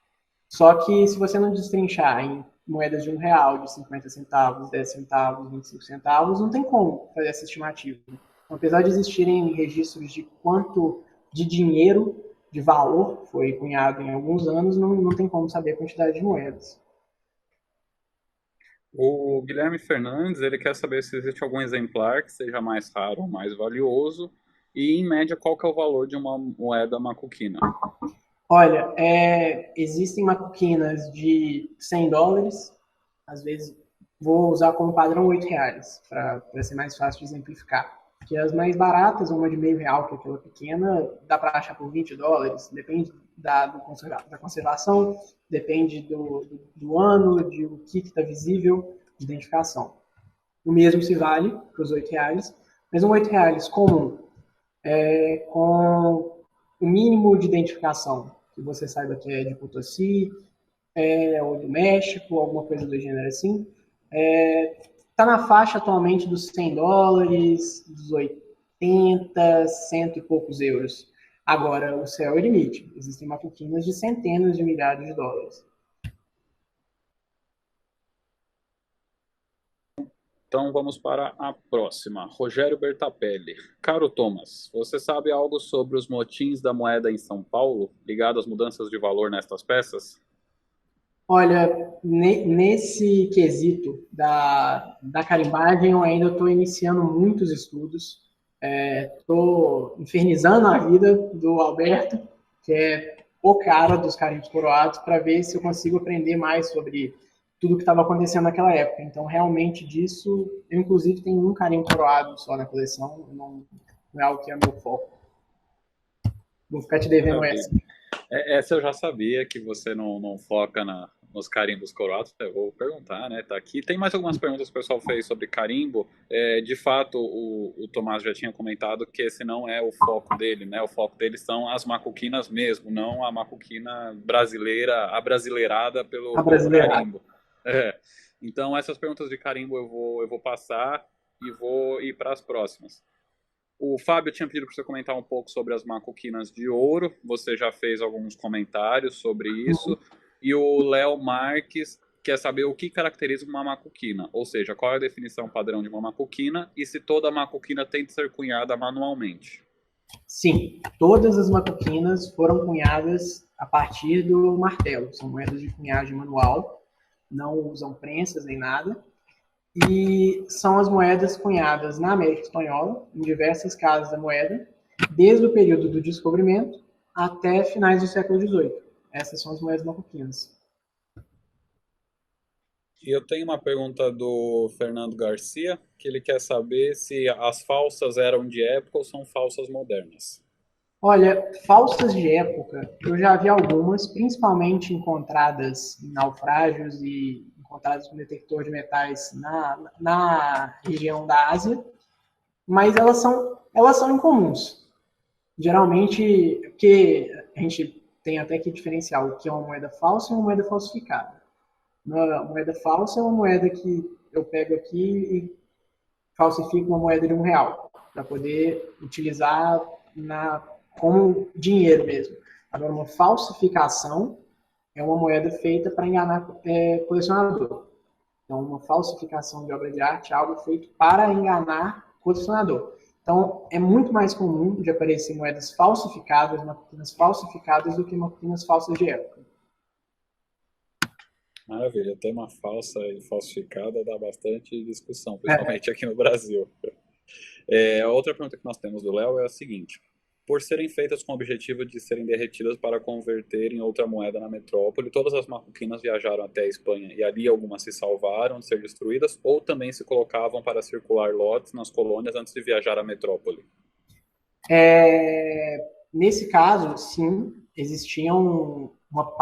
Só que se você não destrinchar em moedas de R$ 1, de 50 centavos, 10 centavos, 25 centavos, não tem como fazer essa estimativa. Então, apesar de existirem registros de quanto de dinheiro, de valor, foi cunhado em alguns anos, não tem como saber a quantidade de moedas. O Guilherme Fernandes, ele quer saber se existe algum exemplar que seja mais raro ou mais valioso e, em média, qual que é o valor de uma moeda macuquina. Olha, existem macuquinas de US$ 100, às vezes vou usar como padrão R$ 8, para ser mais fácil de exemplificar. Que as mais baratas, uma de R$ 0,5, que é aquela pequena, dá para achar por US$ 20, depende da conservação, depende do ano, de o que está visível de identificação. O mesmo se vale para os R$ 8, mas um R$ 8 comum, com o mínimo de identificação, que você saiba que é de Potosí, ou do México, alguma coisa do gênero assim, está na faixa atualmente dos US$ 100, dos 80, cento e poucos euros. Agora, o céu é o limite. Existem macuquinas de centenas de milhares de dólares. Então vamos para a próxima. Rogério Bertapelli. Caro Thomas, você sabe algo sobre os motins da moeda em São Paulo, ligado às mudanças de valor nestas peças? Olha, nesse quesito da carimbagem, eu ainda estou iniciando muitos estudos. Estou infernizando a vida do Alberto, que é o cara dos carimbos coroados, para ver se eu consigo aprender mais sobre tudo que estava acontecendo naquela época. Então, realmente, disso, eu inclusive tenho um carimbo coroado só na coleção, não é algo que é meu foco. Vou ficar te devendo Maravilha. essa. Essa eu já sabia que você não foca nos carimbos coroados. Eu vou perguntar, né? Tá aqui. Tem mais algumas perguntas que o pessoal fez sobre carimbo. De fato, o Tomás já tinha comentado que esse não é o foco dele, né? O foco dele são as macuquinas mesmo, não a macuquina brasileira, abrasileirada pelo carimbo. Então, essas perguntas de carimbo eu vou passar e vou ir para as próximas. O Fábio tinha pedido para você comentar um pouco sobre as macuquinas de ouro. Você já fez alguns comentários sobre isso. E o Léo Marques quer saber o que caracteriza uma macuquina. Ou seja, qual é a definição padrão de uma macuquina e se toda macuquina tem de ser cunhada manualmente. Sim, todas as macuquinas foram cunhadas a partir do martelo. São moedas de cunhagem manual, não usam prensas nem nada. E são as moedas cunhadas na América Espanhola, em diversas casas da moeda, desde o período do descobrimento até finais do século XVIII. Essas são as moedas macuquinas. E eu tenho uma pergunta do Fernando Garcia, que ele quer saber se as falsas eram de época ou são falsas modernas. Olha, falsas de época, eu já vi algumas, principalmente encontradas em naufrágios e encontradas com detector de metais na região da Ásia, mas elas são incomuns. Geralmente, porque a gente tem até que diferenciar o que é uma moeda falsa e uma moeda falsificada. Uma moeda falsa é uma moeda que eu pego aqui e falsifico uma moeda de R$ 1 para poder utilizar como dinheiro mesmo. Agora, uma falsificação é uma moeda feita para enganar colecionador. Então, uma falsificação de obra de arte é algo feito para enganar colecionador. Então, é muito mais comum de aparecer moedas falsificadas, maquinas falsificadas, do que maquinas falsas de época. Maravilha, tema falsa e falsificada dá bastante discussão, principalmente aqui no Brasil. A outra pergunta que nós temos do Léo é a seguinte: por serem feitas com o objetivo de serem derretidas para converter em outra moeda na metrópole. Todas as macuquinas viajaram até a Espanha e ali algumas se salvaram de ser destruídas ou também se colocavam para circular lotes nas colônias antes de viajar à metrópole. Nesse caso, sim, existiam uma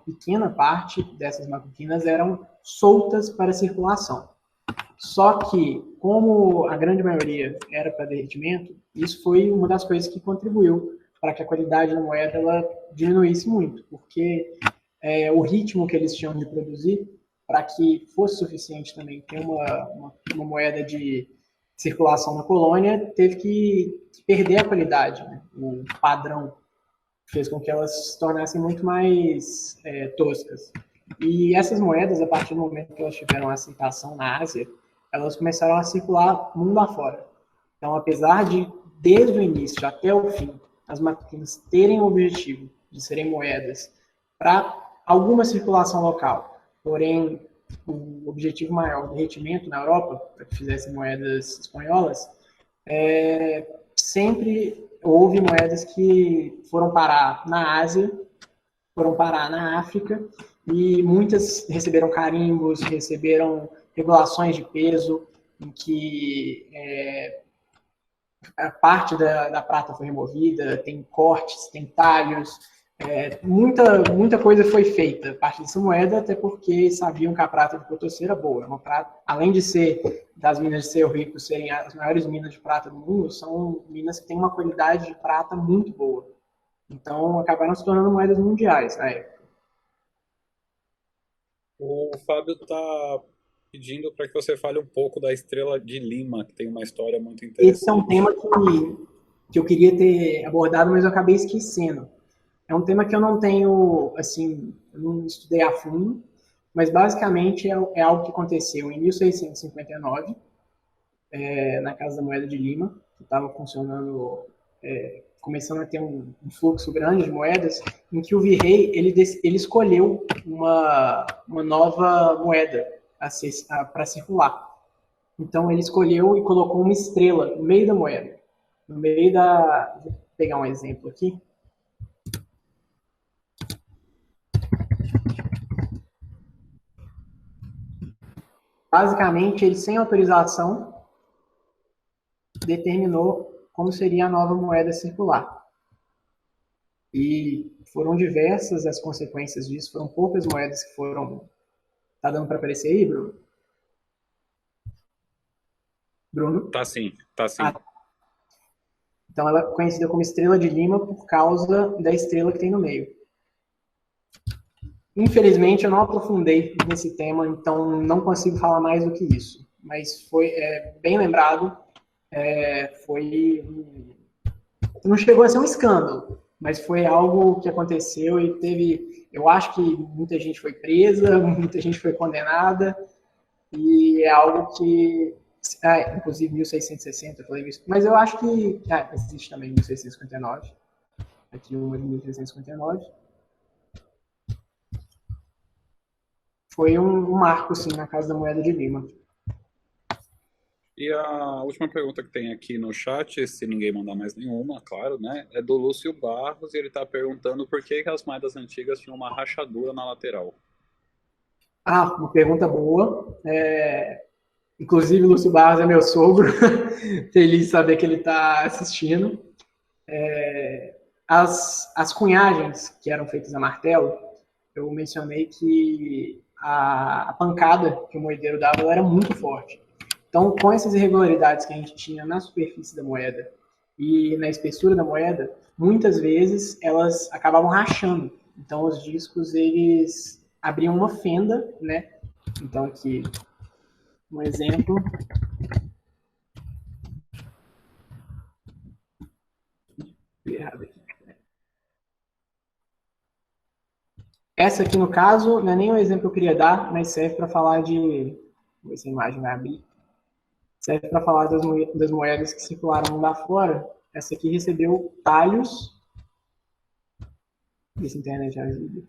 pequena parte dessas macuquinas eram soltas para circulação. Só que, como a grande maioria era para derretimento, isso foi uma das coisas que contribuiu para que a qualidade da moeda ela diminuísse muito, porque o ritmo que eles tinham de produzir, para que fosse suficiente também ter uma moeda de circulação na colônia, teve que perder a qualidade, né? O padrão fez com que elas se tornassem muito mais toscas. E essas moedas, a partir do momento que elas tiveram aceitação na Ásia, elas começaram a circular mundo afora. Então, apesar de, desde o início até o fim, as maquinas terem o objetivo de serem moedas para alguma circulação local, porém, o objetivo maior, o derretimento na Europa, para que fizessem moedas espanholas, sempre houve moedas que foram parar na Ásia, foram parar na África, e muitas receberam carimbos, receberam regulações de peso, em que a parte da prata foi removida, tem cortes, tem talhos, muita coisa foi feita a partir dessa moeda, até porque sabiam que a prata de Potosí era boa. Uma prata, além de ser das minas de Cerro Rico serem as maiores minas de prata do mundo, são minas que têm uma qualidade de prata muito boa. Então, acabaram se tornando moedas mundiais na época. O Fábio está pedindo para que você fale um pouco da Estrela de Lima, que tem uma história muito interessante. Esse é um tema que eu queria ter abordado, mas eu acabei esquecendo. É um tema que eu não tenho, assim, eu não estudei a fundo, mas basicamente é algo que aconteceu em 1659, na Casa da Moeda de Lima, que estava funcionando, começando a ter um fluxo grande de moedas, em que o virrei ele escolheu uma nova moeda para circular. Então ele escolheu e colocou uma estrela no meio da moeda, no meio da... Vou pegar um exemplo aqui. Basicamente, ele, sem autorização, determinou como seria a nova moeda circular. E foram diversas as consequências disso, foram poucas moedas que foram... Tá dando para aparecer aí, Bruno? Bruno? Tá sim, tá sim. Então, ela é conhecida como Estrela de Lima por causa da estrela que tem no meio. Infelizmente, eu não aprofundei nesse tema, então não consigo falar mais do que isso. Mas foi bem lembrado, não chegou a ser um escândalo, mas foi algo que aconteceu e teve... Eu acho que muita gente foi presa, muita gente foi condenada, e é algo que... inclusive 1660, eu falei isso, mas eu acho que... existe também 1659. Aqui uma de 1659. Foi um marco, sim, na Casa da Moeda de Lima. E a última pergunta que tem aqui no chat, se ninguém mandar mais nenhuma, claro, né? É do Lúcio Barros, e ele está perguntando por que as moedas antigas tinham uma rachadura na lateral. Uma pergunta boa. Inclusive, o Lúcio Barros é meu sogro. Feliz de saber que ele está assistindo. As cunhagens que eram feitas a martelo, eu mencionei que a pancada que o moedeiro dava ela era muito forte. Então, com essas irregularidades que a gente tinha na superfície da moeda e na espessura da moeda, muitas vezes elas acabavam rachando. Então, os discos, eles abriam uma fenda, né? Então, aqui, um exemplo. Essa aqui, no caso, não é nem o exemplo que eu queria dar, mas serve para falar de... Vou ver se a imagem vai abrir. Serve para falar das moedas que circularam lá fora. Essa aqui recebeu talhos. Essa internet ajuda.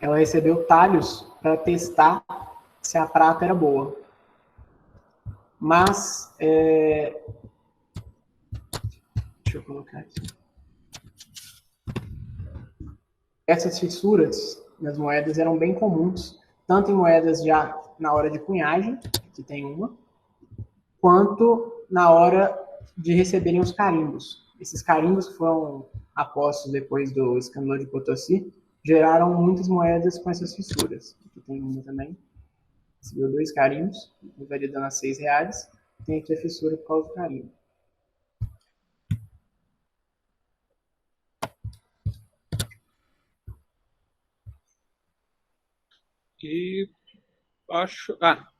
Ela recebeu talhos para testar se a prata era boa. Mas Deixa eu colocar aqui. Essas fissuras nas moedas eram bem comuns, tanto em moedas já na hora de cunhagem, que tem uma, quanto na hora de receberem os carimbos. Esses carimbos que foram apostos depois do escândalo de Potosí geraram muitas moedas com essas fissuras. Aqui tem uma também. Recebeu 2 carimbos, validando a R$6. Tem aqui a fissura por causa do carimbo. E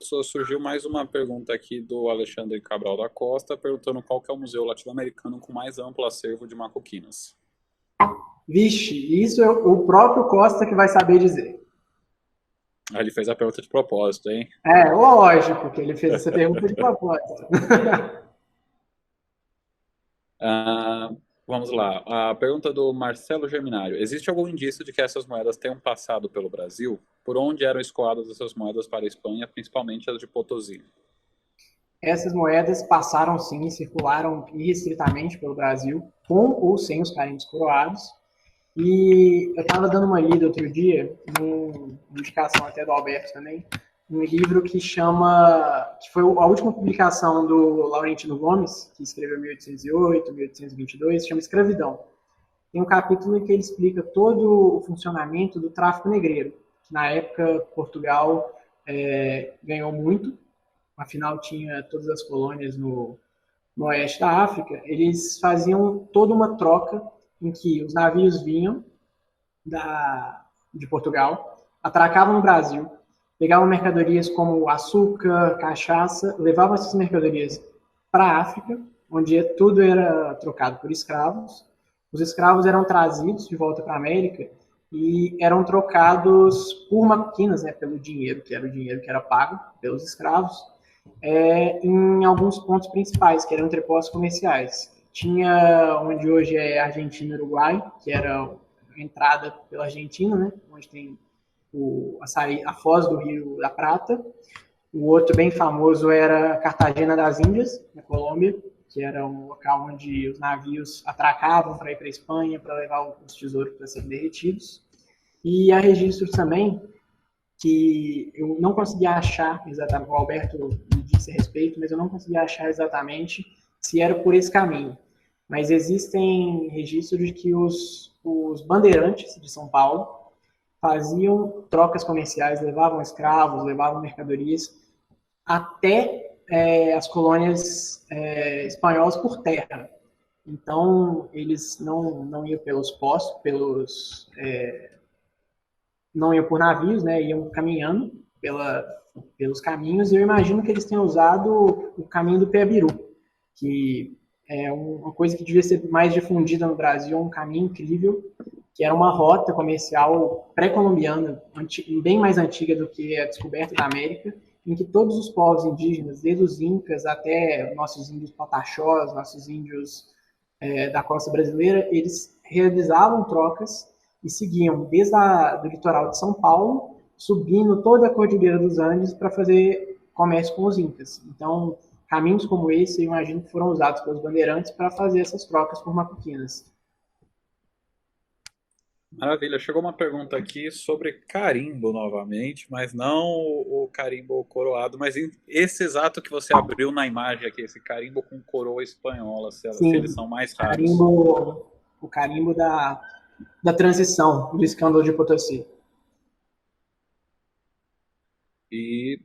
só surgiu mais uma pergunta aqui do Alexandre Cabral da Costa, perguntando qual que é o museu latino-americano com mais amplo acervo de macuquinas. Vixe, isso é o próprio Costa que vai saber dizer. Ele fez a pergunta de propósito, hein? É, lógico que ele fez essa pergunta de propósito. Vamos lá. A pergunta do Marcelo Germinário. Existe algum indício de que essas moedas tenham passado pelo Brasil? Por onde eram escoadas essas moedas para a Espanha, principalmente as de Potosí? Essas moedas passaram sim, circularam irrestritamente pelo Brasil, com ou sem os carimbos coroados. E eu estava dando uma lida outro dia, uma indicação até do Alberto também, um livro que foi a última publicação do Laurentino Gomes, que escreveu 1808, 1822, chama Escravidão. Tem um capítulo em que ele explica todo o funcionamento do tráfico negreiro, que na época Portugal ganhou muito, afinal tinha todas as colônias no oeste da África. Eles faziam toda uma troca em que os navios vinham de Portugal, atracavam no Brasil, pegavam mercadorias como açúcar, cachaça, levavam essas mercadorias para a África, onde tudo era trocado por escravos. Os escravos eram trazidos de volta para a América e eram trocados por macuquinas, né, pelo dinheiro, que era o dinheiro que era pago pelos escravos, em alguns pontos principais, que eram entrepostos comerciais. Tinha onde hoje é Argentina e Uruguai, que era a entrada pela Argentina, né, onde tem a foz do Rio da Prata. O outro bem famoso era Cartagena das Índias, na Colômbia, que era um local onde os navios atracavam para ir para a Espanha, para levar os tesouros para serem derretidos. E há registros também que eu não consegui achar exatamente, o Alberto me disse a respeito, mas eu não consegui achar exatamente se era por esse caminho. Mas existem registros de que os bandeirantes de São Paulo faziam trocas comerciais, levavam escravos, levavam mercadorias até as colônias espanholas por terra. Então, eles não iam pelos postos, não iam por navios, né, iam caminhando pelos caminhos, e eu imagino que eles tenham usado o caminho do Peabiru, que é uma coisa que devia ser mais difundida no Brasil, um caminho incrível, que era uma rota comercial pré-colombiana, bem mais antiga do que a descoberta da América, em que todos os povos indígenas, desde os incas até nossos índios pataxós, nossos índios da costa brasileira, eles realizavam trocas e seguiam desde do litoral de São Paulo, subindo toda a Cordilheira dos Andes para fazer comércio com os incas. Então, caminhos como esse, eu imagino que foram usados pelos bandeirantes para fazer essas trocas por macuquinas. Maravilha. Chegou uma pergunta aqui sobre carimbo novamente, mas não o carimbo coroado, mas esse exato que você abriu na imagem aqui, esse carimbo com coroa espanhola, se eles são mais raros. O carimbo da transição do escândalo de Potosí. E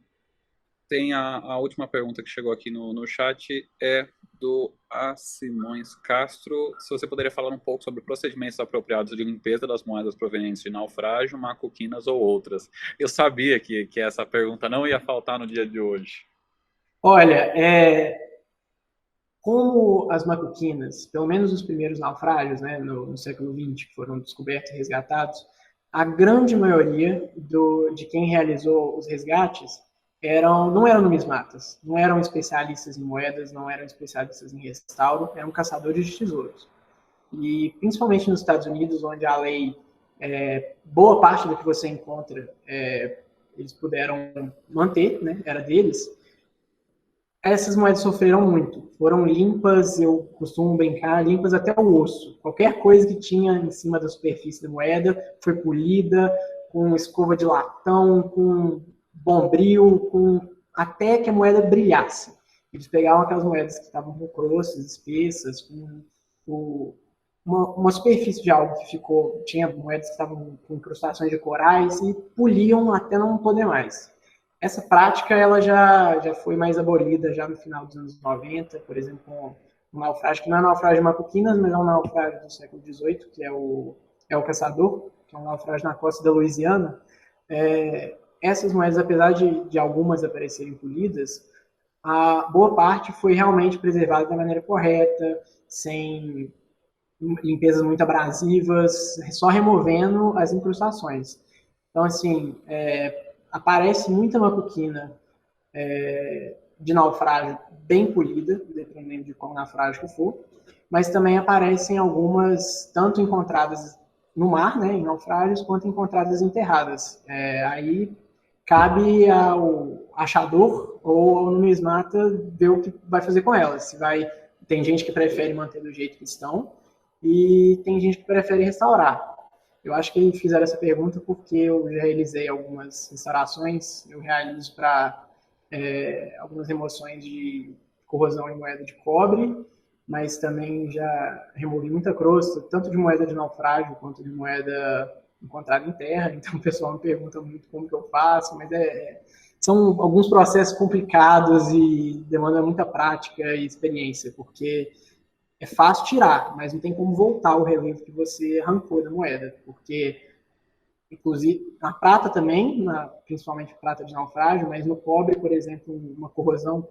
tem a última pergunta que chegou aqui no chat, é do A. Simões Castro. Se você poderia falar um pouco sobre procedimentos apropriados de limpeza das moedas provenientes de naufrágio, macuquinas ou outras. Eu sabia que essa pergunta não ia faltar no dia de hoje. Olha, como as macuquinas, pelo menos os primeiros naufrágios, né, no século XX, que foram descobertos e resgatados, a grande maioria de quem realizou os resgates não eram numismatas, não eram especialistas em moedas, não eram especialistas em restauro, eram caçadores de tesouros. E principalmente nos Estados Unidos, onde a lei, boa parte do que você encontra, eles puderam manter, né, era deles, essas moedas sofreram muito foram limpas, eu costumo brincar, limpas até o osso. Qualquer coisa que tinha em cima da superfície da moeda foi polida, com escova de latão, com bombril, até que a moeda brilhasse. Eles pegavam aquelas moedas que estavam com crostas espessas, com uma superfície de algo que ficou, tinha moedas que estavam com incrustações de corais e poliam até não poder mais. Essa prática ela já foi mais abolida já no final dos anos 90, por exemplo, com um naufrágio que não é naufrágio de Mapuquinas, mas é um naufrágio do século XVIII, que é o Caçador, que é um naufrágio na costa da Louisiana. Essas moedas, apesar de algumas aparecerem polidas, a boa parte foi realmente preservada da maneira correta, sem limpezas muito abrasivas, só removendo as incrustações. Então, assim, aparece muita mapuquina de naufrágio bem polida, dependendo de qual naufrágio que for, mas também aparecem algumas, tanto encontradas no mar, né, em naufrágios, quanto encontradas enterradas. Aí cabe ao achador ou ao numismata ver o que vai fazer com elas. Se vai, tem gente que prefere manter do jeito que estão e tem gente que prefere restaurar. Eu acho que fizeram essa pergunta porque eu já realizei algumas restaurações, eu realizo para algumas remoções de corrosão em moeda de cobre, mas também já removi muita crosta, tanto de moeda de naufrágio quanto de moeda encontrada em terra, então o pessoal me pergunta muito como que eu faço, mas são alguns processos complicados e demanda muita prática e experiência, porque é fácil tirar, mas não tem como voltar o relevo que você arrancou da moeda, porque, inclusive, na prata também, principalmente prata de naufrágio, mas no cobre, por exemplo, uma corrosão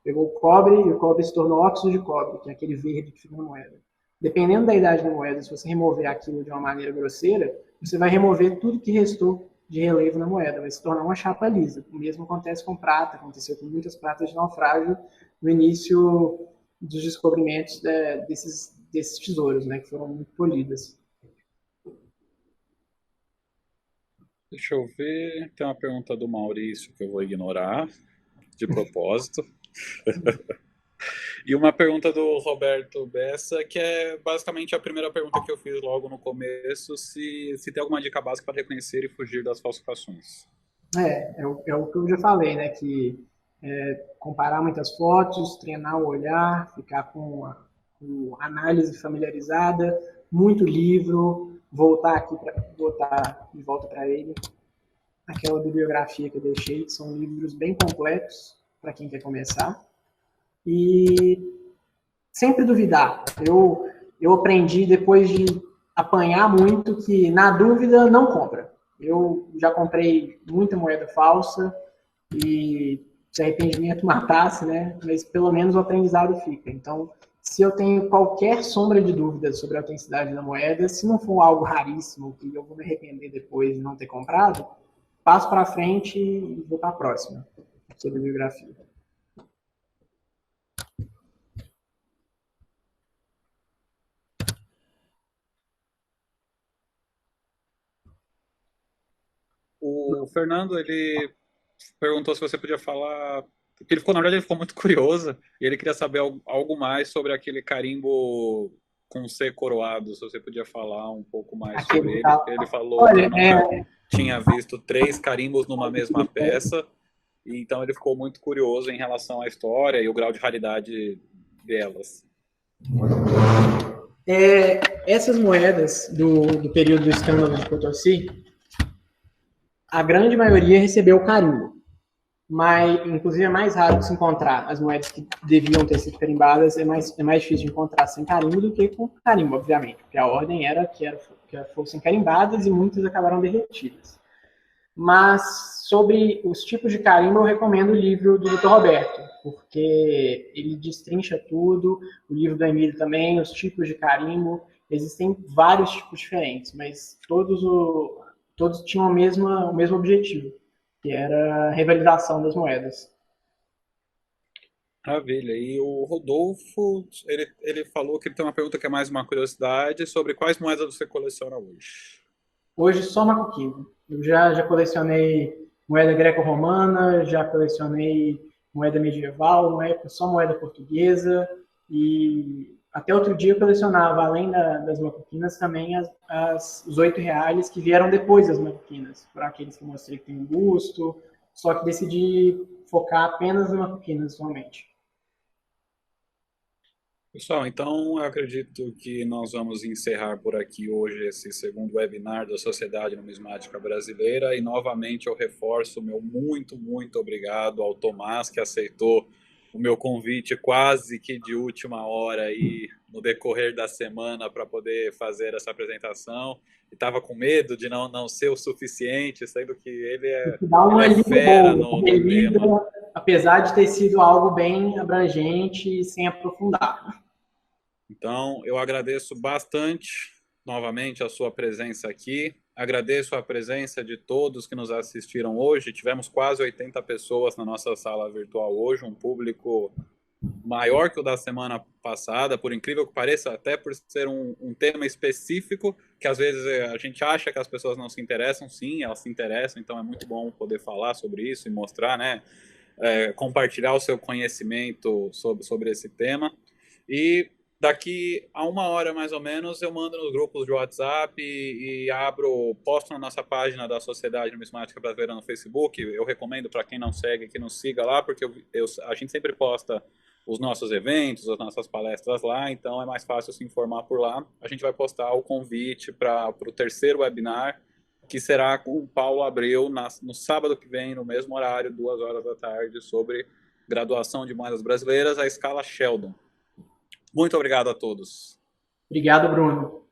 pegou o cobre e o cobre se tornou óxido de cobre, que é aquele verde que fica na moeda. Dependendo da idade da moeda, se você remover aquilo de uma maneira grosseira, você vai remover tudo que restou de relevo na moeda, vai se tornar uma chapa lisa. O mesmo acontece com prata, aconteceu com muitas pratas de naufrágio no início dos descobrimentos desses tesouros, né, que foram muito polidas. Deixa eu ver, tem uma pergunta do Maurício que eu vou ignorar, de propósito. E uma pergunta do Roberto Bessa, que é basicamente a primeira pergunta que eu fiz logo no começo, se tem alguma dica básica para reconhecer e fugir das falsificações. É o que eu já falei, né, que comparar muitas fotos, treinar o olhar, ficar com análise familiarizada, muito livro, voltar de volta para ele, aquela bibliografia que eu deixei, que são livros bem completos para quem quer começar. E sempre duvidar. Eu aprendi depois de apanhar muito que na dúvida não compra. Eu já comprei muita moeda falsa e se arrependimento matasse, né? Mas pelo menos o aprendizado fica. Então, se eu tenho qualquer sombra de dúvida sobre a autenticidade da moeda, se não for algo raríssimo que eu vou me arrepender depois de não ter comprado, passo para frente e vou para a próxima sobre bibliografia. O Fernando, ele perguntou se você podia falar, porque ele ficou, na verdade, ele ficou muito curioso e ele queria saber algo mais sobre aquele carimbo com C coroado, se você podia falar um pouco mais sobre ele. Ele falou que nunca tinha visto 3 carimbos numa mesma peça, e então ele ficou muito curioso em relação à história e o grau de raridade delas. Essas moedas do período do escândalo de Potosí, a grande maioria recebeu carimbo, mas inclusive é mais raro de se encontrar as moedas que deviam ter sido carimbadas, é mais difícil de encontrar sem carimbo do que com carimbo, obviamente, porque a ordem era que fossem carimbadas e muitas acabaram derretidas. Mas sobre os tipos de carimbo eu recomendo o livro do Dr. Roberto, porque ele destrincha tudo, o livro do Emílio também, os tipos de carimbo, existem vários tipos diferentes, mas todos tinham o mesmo objetivo, que era a revalidação das moedas. Maravilha. E o Rodolfo, ele falou que ele tem uma pergunta que é mais uma curiosidade sobre quais moedas você coleciona hoje. Hoje só macaquinho. Eu já colecionei moeda greco-romana, já colecionei moeda medieval, uma época só moeda portuguesa, e até outro dia eu colecionava, além das macuquinas, também os 8 reais que vieram depois das macuquinas, para aqueles que eu mostrei que tem um busto, só que decidi focar apenas nas macuquinas somente. Pessoal, então eu acredito que nós vamos encerrar por aqui hoje esse segundo webinar da Sociedade Numismática Brasileira e novamente eu reforço o meu muito obrigado ao Tomás que aceitou o meu convite quase que de última hora aí no decorrer da semana para poder fazer essa apresentação. E estava com medo de não ser o suficiente, sendo que Dá uma ele é lida fera boa, no tema. apesar de ter sido algo bem abrangente e sem aprofundar. Então, eu agradeço bastante, novamente, a sua presença aqui. Agradeço a presença de todos que nos assistiram hoje. Tivemos quase 80 pessoas na nossa sala virtual hoje, um público maior que o da semana passada, por incrível que pareça, até por ser um tema específico, que às vezes a gente acha que as pessoas não se interessam, sim, elas se interessam, então é muito bom poder falar sobre isso e mostrar, né, compartilhar o seu conhecimento sobre esse tema. E daqui a uma hora, mais ou menos, eu mando nos grupos de WhatsApp e posto na nossa página da Sociedade Numismática Brasileira no Facebook. Eu recomendo para quem não segue que nos siga lá, porque a gente sempre posta os nossos eventos, as nossas palestras lá, então é mais fácil se informar por lá. A gente vai postar o convite para o terceiro webinar, que será com o Paulo Abreu no sábado que vem, no mesmo horário, 2 horas da tarde, sobre graduação de moedas brasileiras, a escala Sheldon. Muito obrigado a todos. Obrigado, Bruno.